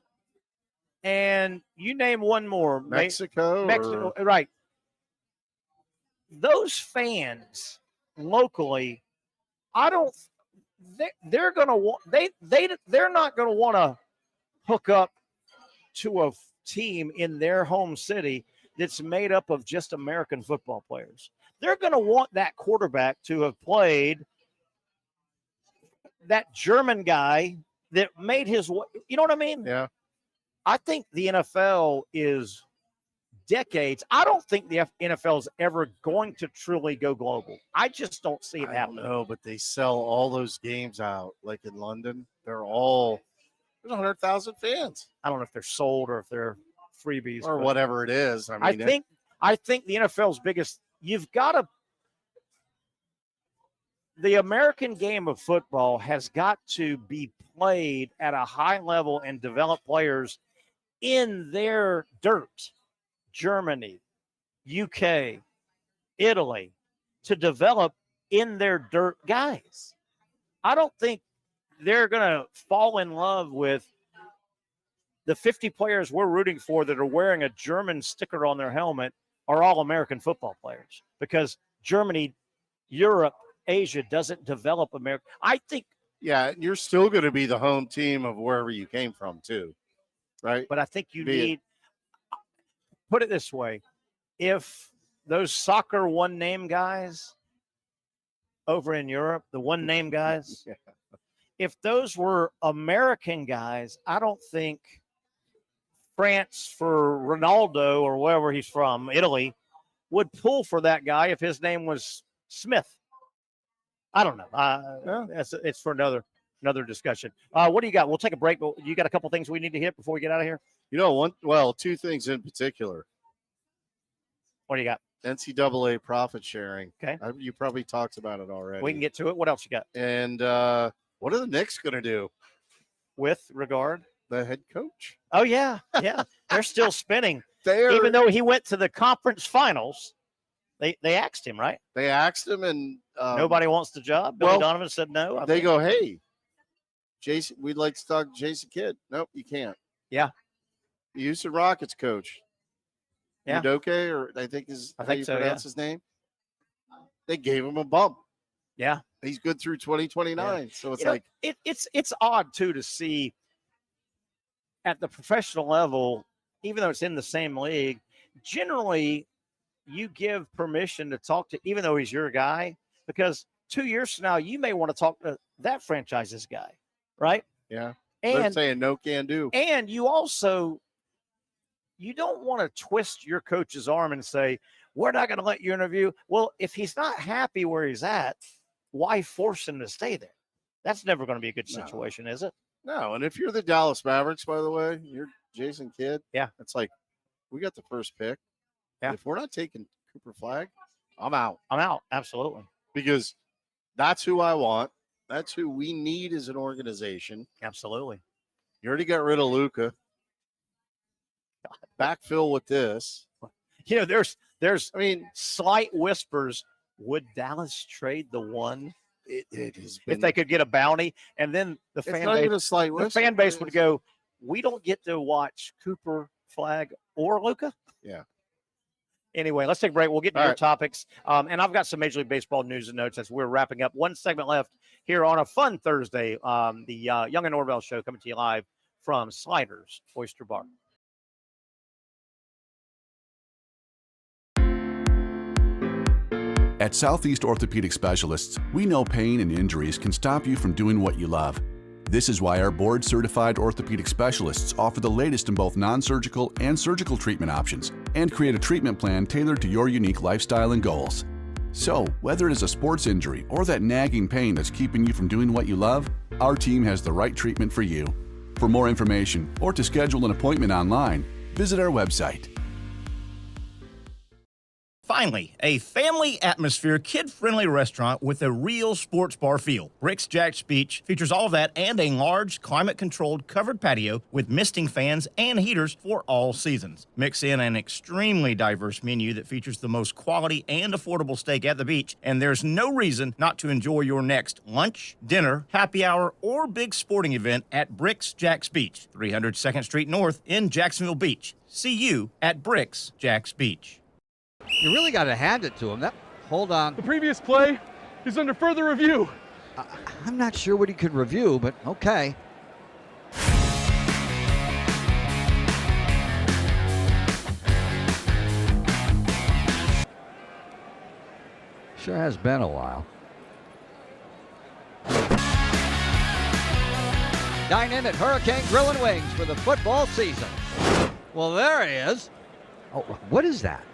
and you name one more. Mexico. Right. Those fans locally, they're going to want, they're not going to want to hook up to a team in their home city that's made up of just American football players. They're going to want that quarterback to have played that German guy that made his, you know what I mean? Yeah. I think the NFL is decades. I don't think the NFL is ever going to truly go global. I just don't see it happening. No, but they sell all those games out, like in London. They're all, there's 100,000 fans. I don't know if they're sold or if they're freebies or whatever it is. I think the NFL's biggest, the American game of football has got to be played at a high level and develop players in their dirt. Germany, UK, Italy, to develop in their dirt guys. I don't think they're going to fall in love with the 50 players we're rooting for that are wearing a German sticker on their helmet are all American football players, because Germany, Europe, Asia doesn't develop America. I think. Yeah, you're still going to be the home team of wherever you came from too, right? But I think you need, put it this way, if those soccer one-name guys over in Europe, the one-name guys, if those were American guys, I don't think France for Ronaldo or wherever he's from, Italy, would pull for that guy if his name was Smith. I don't know. It's for another discussion. What do you got? We'll take a break, but you got a couple things we need to hit before we get out of here? Two things in particular. What do you got? NCAA profit sharing. Okay. You probably talked about it already. We can get to it. What else you got? And what are the Knicks going to do? With regard? The head coach. Oh, yeah. Yeah. They're still spinning. Even though he went to the conference finals, they axed him, right? They axed him, and nobody wants the job. Billy Donovan said no. They go, hey, Jason, we'd like to talk to Jason Kidd. Nope, you can't. Yeah. The Houston Rockets coach. Yeah. Udoka, or I think is how you pronounce his name. They gave him a bump. Yeah. He's good through 2029. Yeah. So it's it's odd too to see at the professional level, even though it's in the same league, generally you give permission to talk to, even though he's your guy, because 2 years from now, you may want to talk to that franchise's guy, right? Yeah. And they're saying no can do. And you don't want to twist your coach's arm and say, we're not going to let you interview. Well, if he's not happy where he's at, why force him to stay there? That's never going to be a good situation, is it? No. And if you're the Dallas Mavericks, by the way, you're Jason Kidd. Yeah. It's like, we got the first pick. Yeah. If we're not taking Cooper Flag, I'm out. Absolutely. Because that's who I want. That's who we need as an organization. Absolutely. You already got rid of Luka. Backfill with this. There's slight whispers. Would Dallas trade the one? It has been, if they could get a bounty, and then the fan base would go, we don't get to watch Cooper Flag or Luka. Yeah. Anyway, let's take a break. We'll get to your topics. And I've got some Major League Baseball news and notes as we're wrapping up. One segment left here on a fun Thursday. The Young and Norvelle Show coming to you live from Sliders Oyster Bar. At Southeast Orthopedic Specialists, we know pain and injuries can stop you from doing what you love. This is why our board-certified orthopedic specialists offer the latest in both non-surgical and surgical treatment options and create a treatment plan tailored to your unique lifestyle and goals. So, whether it is a sports injury or that nagging pain that's keeping you from doing what you love, our team has the right treatment for you. For more information or to schedule an appointment online, visit our website. Finally, a family atmosphere, kid-friendly restaurant with a real sports bar feel. Bricks Jack's Beach features all of that and a large, climate-controlled covered patio with misting fans and heaters for all seasons. Mix in an extremely diverse menu that features the most quality and affordable steak at the beach, and there's no reason not to enjoy your next lunch, dinner, happy hour, or big sporting event at Bricks Jack's Beach, 300 2nd Street North in Jacksonville Beach. See you at Bricks Jack's Beach. You really got to hand it to him. Hold on. The previous play is under further review. I'm not sure what he could review, but okay. Sure has been a while. Dine in at Hurricane Grill and Wings for the football season. Well, there he is. Oh, what is that?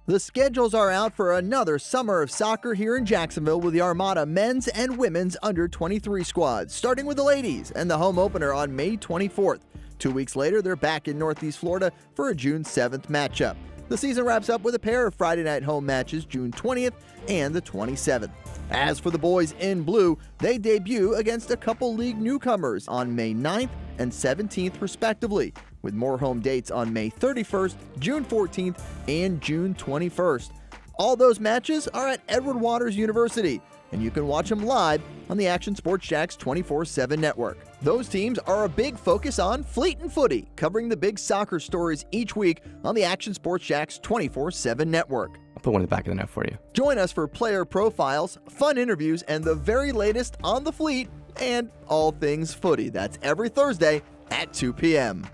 The schedules are out for another summer of soccer here in Jacksonville with the Armada men's and women's under-23 squads, starting with the ladies and the home opener on May 24th. 2 weeks later, they're back in Northeast Florida for a June 7th matchup. The season wraps up with a pair of Friday night home matches June 20th and the 27th. As for the boys in blue, they debut against a couple league newcomers on May 9th and 17th respectively, with more home dates on May 31st, June 14th, and June 21st. All those matches are at Edward Waters University, and you can watch them live on the Action Sports Jax 24/7 network. Those teams are a big focus on Fleet and Footy, covering the big soccer stories each week on the Action Sports Jax 24/7 network. I'll put one in the back of the net for you. Join us for player profiles, fun interviews, and the very latest on the Fleet and all things footy. That's every Thursday at 2 p.m.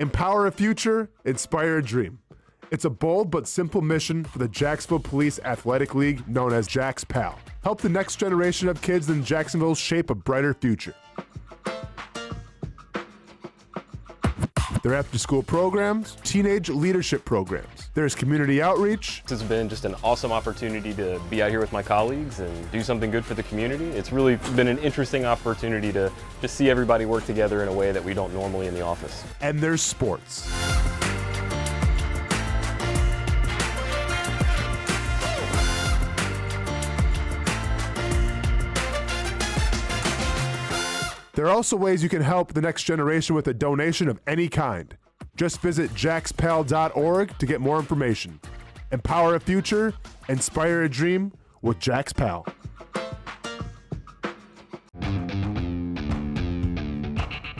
Empower a future, inspire a dream. It's a bold but simple mission for the Jacksonville Police Athletic League known as Jax PAL. Help the next generation of kids in Jacksonville shape a brighter future. Their after-school programs, teenage leadership programs. There's community outreach. This has been just an awesome opportunity to be out here with my colleagues and do something good for the community. It's really been an interesting opportunity to just see everybody work together in a way that we don't normally in the office. And there's sports. There are also ways you can help the next generation with a donation of any kind. Just visit jaxpal.org to get more information. Empower a future, inspire a dream with Jax PAL.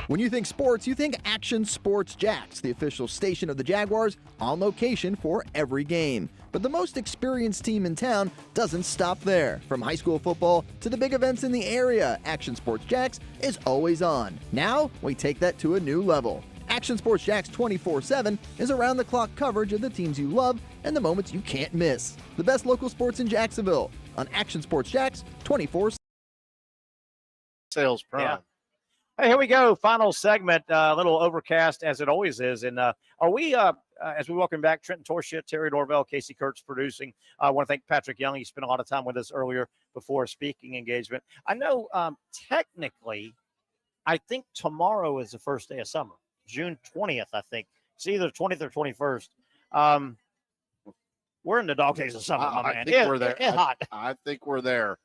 When you think sports, you think Action Sports Jax, the official station of the Jaguars, on location for every game. But the most experienced team in town doesn't stop there. From high school football to the big events in the area, Action Sports Jax is always on. Now, we take that to a new level. Action Sports Jax 24/7 is around-the-clock coverage of the teams you love and the moments you can't miss. The best local sports in Jacksonville on Action Sports Jax 24/7. Sales Prime. Yeah. Hey, here we go. Final segment. A little overcast as it always is. And are we, as we welcome back Trenton Torsia, Terry Norvelle, Casey Kurtz producing. I want to thank Patrick Young. He spent a lot of time with us earlier before a speaking engagement. I know technically, I think tomorrow is the first day of summer, June 20th, I think. It's either 20th or 21st. We're in the dog days of summer, my man. I think we're there. It's hot. I think we're there.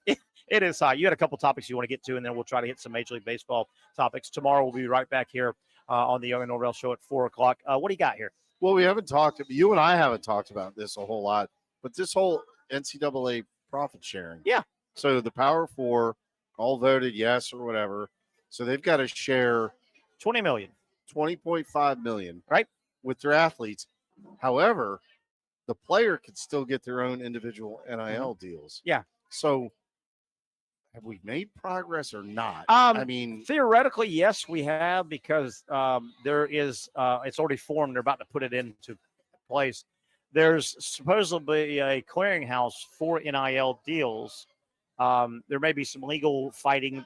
It is hot. You had a couple topics you want to get to, and then we'll try to hit some Major League Baseball topics. Tomorrow we'll be right back here on the Young Norvelle Show at 4 o'clock. What do you got here? Well, we haven't talked, you and I haven't talked about this a whole lot, but this whole NCAA profit sharing. Yeah. So the Power Four all voted yes or whatever. So they've got to share $20 million. $20.5 million. Right. With their athletes. However, the player could still get their own individual NIL deals. Yeah. So have we made progress or not? I mean, theoretically, yes, we have, because there is it's already formed. They're about to put it into place. There's supposedly a clearinghouse for NIL deals. There may be some legal fighting.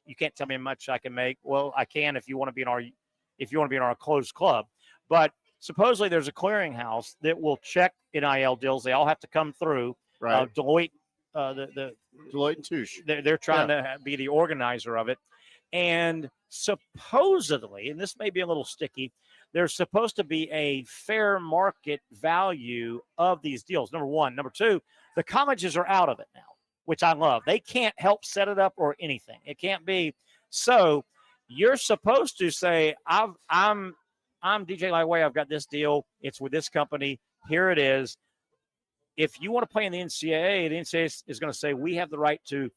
You can't tell me how much I can make. Well, I can if you want to be in our closed club. But supposedly there's a clearinghouse that will check NIL deals. They all have to come through. Right. Deloitte. The Deloitte and Touche. They're trying to be the organizer of it. And supposedly, and this may be a little sticky, there's supposed to be a fair market value of these deals, number one. Number two, the colleges are out of it now, which I love. They can't help set it up or anything. It can't be. So you're supposed to say, I'm DJ Lightway. I've got this deal. It's with this company. Here it is. If you want to play in the NCAA is going to say, we have the right to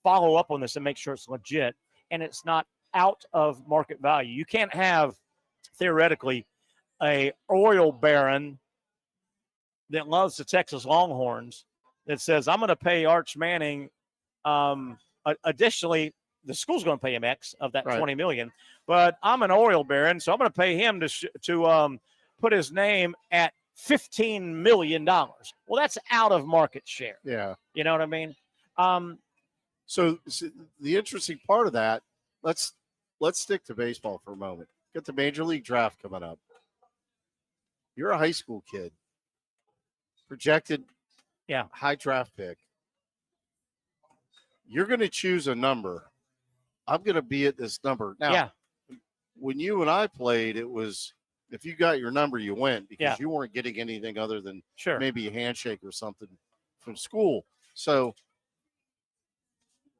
follow up on this and make sure it's legit and it's not out of market value. You can't have, theoretically, a oil baron that loves the Texas Longhorns that says, I'm going to pay Arch Manning. Additionally, the school's going to pay him X of that $20 million, but I'm an oil baron, so I'm going to pay him to put his name at $15 million. Well, that's out of market share. Yeah. You know what I mean? So the interesting part of that, let's stick to baseball for a moment. Got the Major League Draft coming up. You're a high school kid, projected high draft pick. You're going to choose a number. I'm going to be at this number. Now, when you and I played, it was if you got your number, you went because you weren't getting anything other than maybe a handshake or something from school. So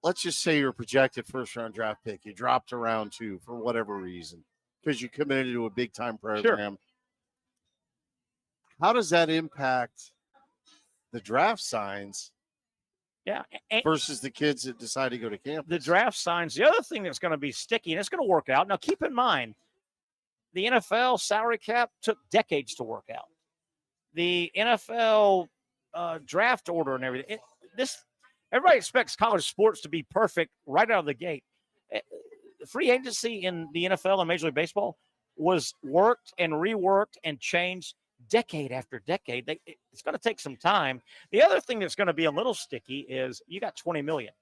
let's just say you're a projected first-round draft pick. You dropped to round 2 for whatever reason because you committed to a big-time program. Sure. How does that impact the draft signs versus the kids that decide to go to campus? The draft signs, the other thing that's going to be sticky, and it's going to work out. Now, keep in mind, the NFL salary cap took decades to work out. The NFL draft order and everything. Everybody expects college sports to be perfect right out of the gate. Free agency in the NFL and Major League Baseball was worked and reworked and changed decade after decade. It's going to take some time. The other thing that's going to be a little sticky is you got $20 million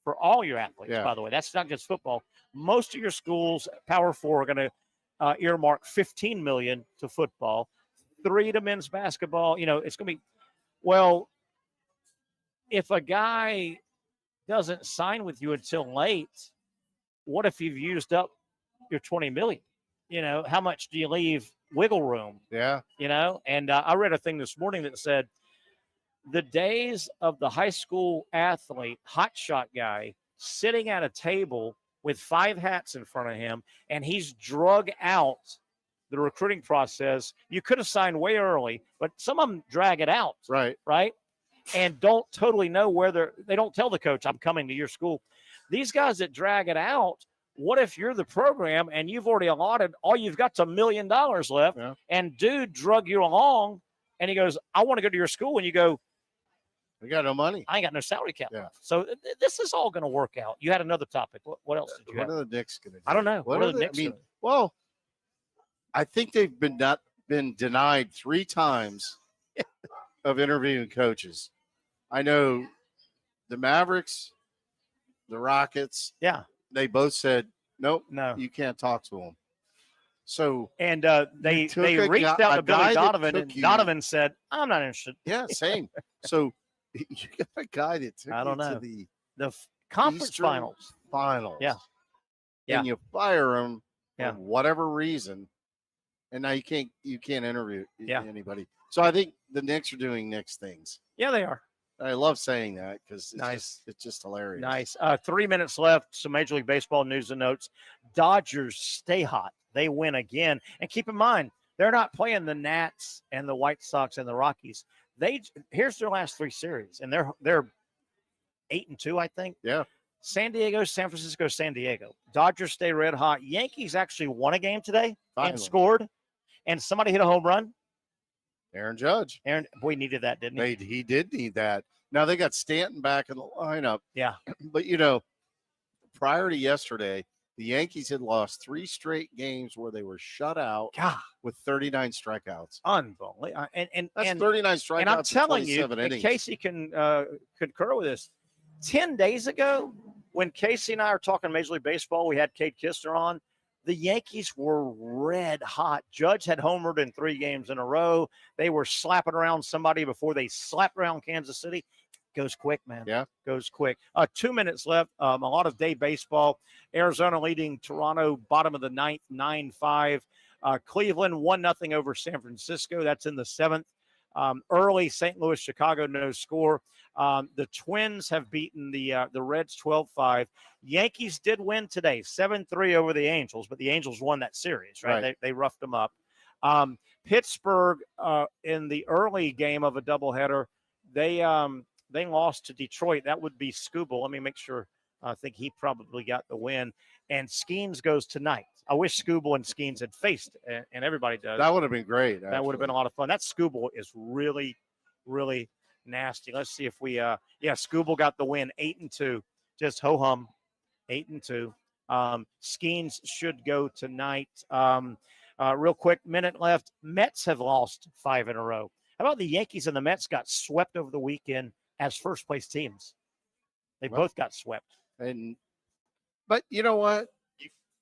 for all your athletes, by the way. That's not just football. Most of your schools, Power 4, are going to earmark $15 million to football, 3 to men's basketball. You know, it's going to be, well, if a guy doesn't sign with you until late, what if you've used up your $20 million? You know, how much do you leave wiggle room? Yeah. You know, and I read a thing this morning that said the days of the high school athlete, hotshot guy, sitting at a table with 5 hats in front of him, and he's drug out the recruiting process. You could have signed way early, but some of them drag it out. Right. Right. And don't totally know where they don't tell the coach, I'm coming to your school. These guys that drag it out, what if you're the program and you've already allotted, all you've got's $1 million left, and dude drug you along, and he goes, I want to go to your school, and you go, we got no money. I ain't got no salary cap left. So this is all going to work out. You had another topic. What else did you have? What are the Knicks going to do? I don't know. What are the Knicks doing? Well, I think they've been denied 3 times of interviewing coaches. I know the Mavericks, the Rockets. Yeah. They both said, nope, no, you can't talk to them. So and they reached out to Billy Donovan, and Donovan said, I'm not interested. Yeah, same. So you got a guy that took I don't know. to the conference Eastern finals. Yeah. And you fire him for whatever reason, and now you can't interview anybody. So I think the Knicks are doing Knicks things. Yeah, they are. I love saying that because it's just hilarious. Nice. 3 minutes left. Some Major League Baseball news and notes. Dodgers stay hot. They win again. And keep in mind, they're not playing the Nats and the White Sox and the Rockies. Here's their last 3 series, and they're 8-2, I think. Yeah. San Diego, San Francisco, San Diego. Dodgers stay red hot. Yankees actually won a game today and scored, and somebody hit a home run. Aaron Judge. Boy, needed that, didn't he? He did need that. Now they got Stanton back in the lineup. Yeah. But, prior to yesterday, the Yankees had lost 3 straight games where they were shut out with 39 strikeouts. Unbelievable. And that's 39 strikeouts. And I'm telling you, innings. Casey can concur with this. 10 days ago, when Casey and I are talking Major League Baseball, we had Cade Kistner on. The Yankees were red hot. Judge had homered in 3 games in a row. They were slapping around somebody before they slapped around Kansas City. Goes quick, man. Yeah. Goes quick. 2 minutes left. A lot of day baseball. Arizona leading Toronto, bottom of the 9th, 9-5. Cleveland 1-0 over San Francisco. That's in the 7th. Early St. Louis, Chicago, no score. The Twins have beaten the Reds 12-5. Yankees did win today, 7-3 over the Angels, but the Angels won that series, right? They roughed them up. Pittsburgh in the early game of a doubleheader, they lost to Detroit. That would be Skubal. Let me make sure. I think he probably got the win. And Skeens goes tonight. I wish Skubal and Skeens had faced, and everybody does. That would have been great. Actually. That would have been a lot of fun. That Skubal is really, really nasty. Let's see if we Skubal got the win, 8-2. Just ho-hum, 8-2. Skeens should go tonight. Real quick, minute left. Mets have lost 5 in a row. How about the Yankees and the Mets got swept over the weekend as first-place teams? They both got swept. But you know what?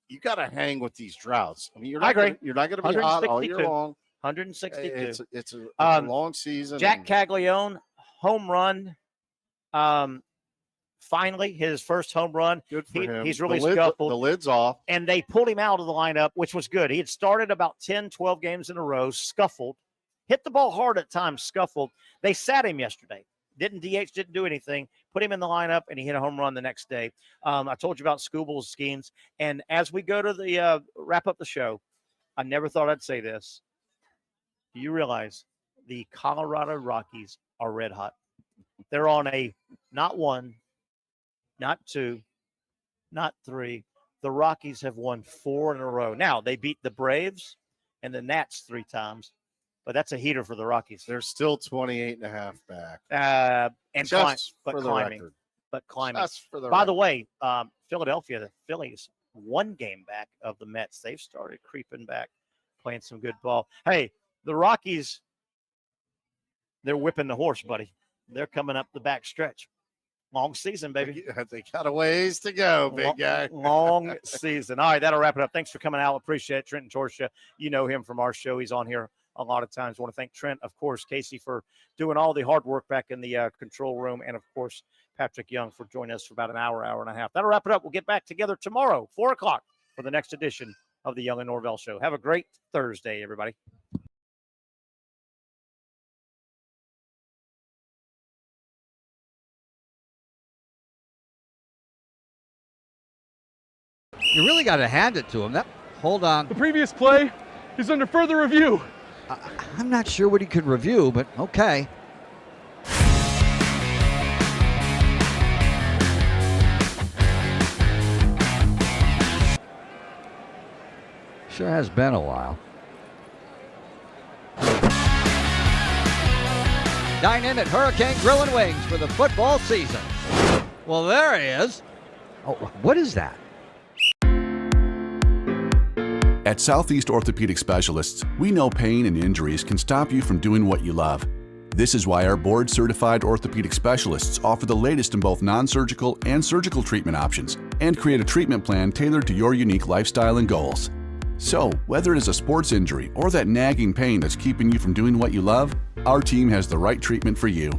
You got to hang with these droughts. I mean, you're I not agree. You're not going to be hot all year long. 162. It's a long season. Jack Caglione, home run. Finally, his first home run. Good for him. He's really scuffled. The lid's off. And they pulled him out of the lineup, which was good. He had started about 10, 12 games in a row, scuffled, hit the ball hard at times, scuffled. They sat him yesterday. Didn't do anything, put him in the lineup, and he hit a home run the next day. I told you about Scooble's schemes. And as we go to the wrap up the show, I never thought I'd say this. Do you realize the Colorado Rockies are red hot? They're on a not 1, not 2, not 3. The Rockies have won 4 in a row. Now, they beat the Braves and the Nats 3 times, but that's a heater for the Rockies. They're still 28.5 back. And Just but for the climbing. record. But climbing. Just for the By the record. way, Philadelphia, the Phillies, 1 game back of the Mets. They've started creeping back, playing some good ball. Hey, the Rockies, they're whipping the horse, buddy. They're coming up the back stretch. Long season, baby. They got a ways to go, big guy. Long season. All right, that'll wrap it up. Thanks for coming out. Appreciate it. Trenton Torsha, you know him from our show. He's on here a lot of times. I want to thank Trent, of course, Casey for doing all the hard work back in the control room, and, of course, Patrick Young for joining us for about an hour, hour and a half. That'll wrap it up. We'll get back together tomorrow, 4 o'clock, for the next edition of the Young and Norvelle Show. Have a great Thursday, everybody. You really got to hand it to him. Hold on. The previous play is under further review. I'm not sure what he could review, but okay. Sure has been a while. Dynamic Hurricane Grill and Wings for the football season. Well, there he is. Oh, what is that? At Southeast Orthopedic Specialists, we know pain and injuries can stop you from doing what you love. This is why our board-certified orthopedic specialists offer the latest in both non-surgical and surgical treatment options and create a treatment plan tailored to your unique lifestyle and goals. So, whether it is a sports injury or that nagging pain that's keeping you from doing what you love, our team has the right treatment for you.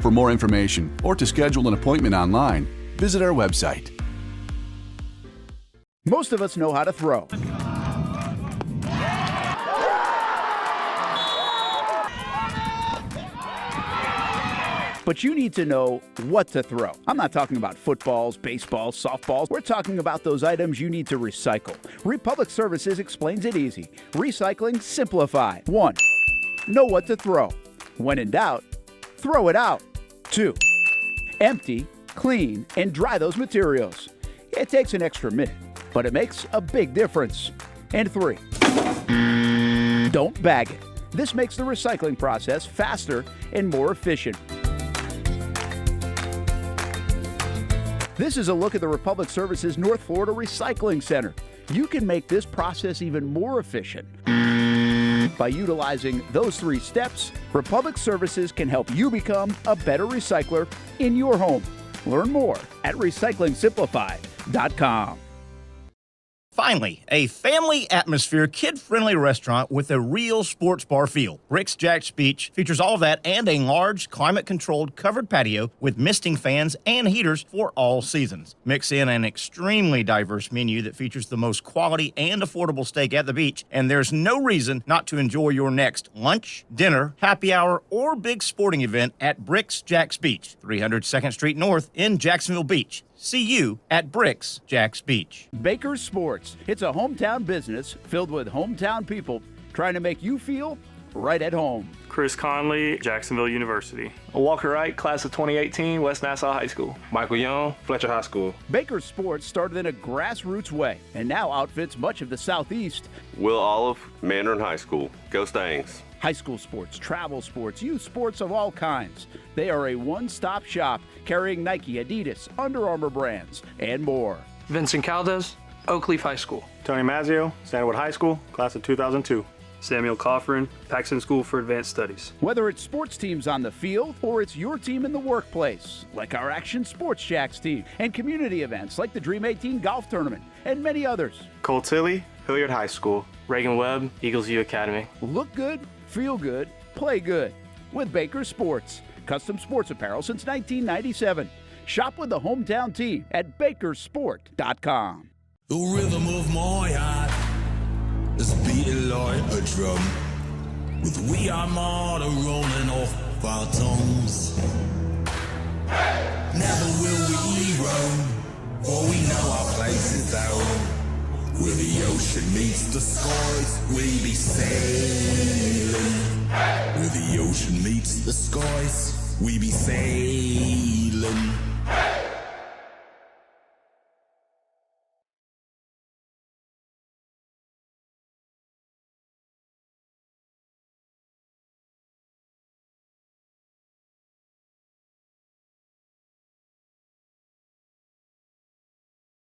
For more information or to schedule an appointment online, visit our website. Most of us know how to throw. But you need to know what to throw. I'm not talking about footballs, baseballs, softballs. We're talking about those items you need to recycle. Republic Services explains it easy. Recycling simplified. 1. Know what to throw. When in doubt, throw it out. 2. Empty, clean, and dry those materials. It takes an extra minute, but it makes a big difference. And 3. Don't bag it. This makes the recycling process faster and more efficient. This is a look at the Republic Services North Florida Recycling Center. You can make this process even more efficient. By utilizing those 3 steps, Republic Services can help you become a better recycler in your home. Learn more at recyclingsimplified.com. Finally, a family atmosphere, kid-friendly restaurant with a real sports bar feel. Bricks Jack's Beach features all of that and a large, climate-controlled covered patio with misting fans and heaters for all seasons. Mix in an extremely diverse menu that features the most quality and affordable steak at the beach, and there's no reason not to enjoy your next lunch, dinner, happy hour, or big sporting event at Bricks Jack's Beach, 300 2nd Street North in Jacksonville Beach. See you at Bricks Jack's Beach. Baker's Sports. It's a hometown business filled with hometown people trying to make you feel right at home. Chris Conley, Jacksonville University. Walker Wright, class of 2018, West Nassau High School. Michael Young, Fletcher High School. Baker's Sports started in a grassroots way and now outfits much of the Southeast. Will Olive, Mandarin High School. Go Stangs. High school sports, travel sports, youth sports of all kinds. They are a one-stop shop carrying Nike, Adidas, Under Armour brands, and more. Vincent Caldes, Oakleaf High School. Tony Mazzio, Sandalwood High School, class of 2002. Samuel Coffrin, Paxton School for Advanced Studies. Whether it's sports teams on the field or it's your team in the workplace, like our Action Sports Jacks team, and community events like the Dream 18 Golf Tournament, and many others. Cole Tilley, Hilliard High School. Reagan Webb, Eagles View Academy. Look good, feel good, play good with Baker Sports. Custom sports apparel since 1997. Shop with the hometown team at bakersport.com. The rhythm of my heart is beating like a drum, with we are more rolling off our tongues. Never will we roam, for we know our place is down. Where the ocean meets the skies, we be sailing. Where the ocean meets the skies, we be sailing.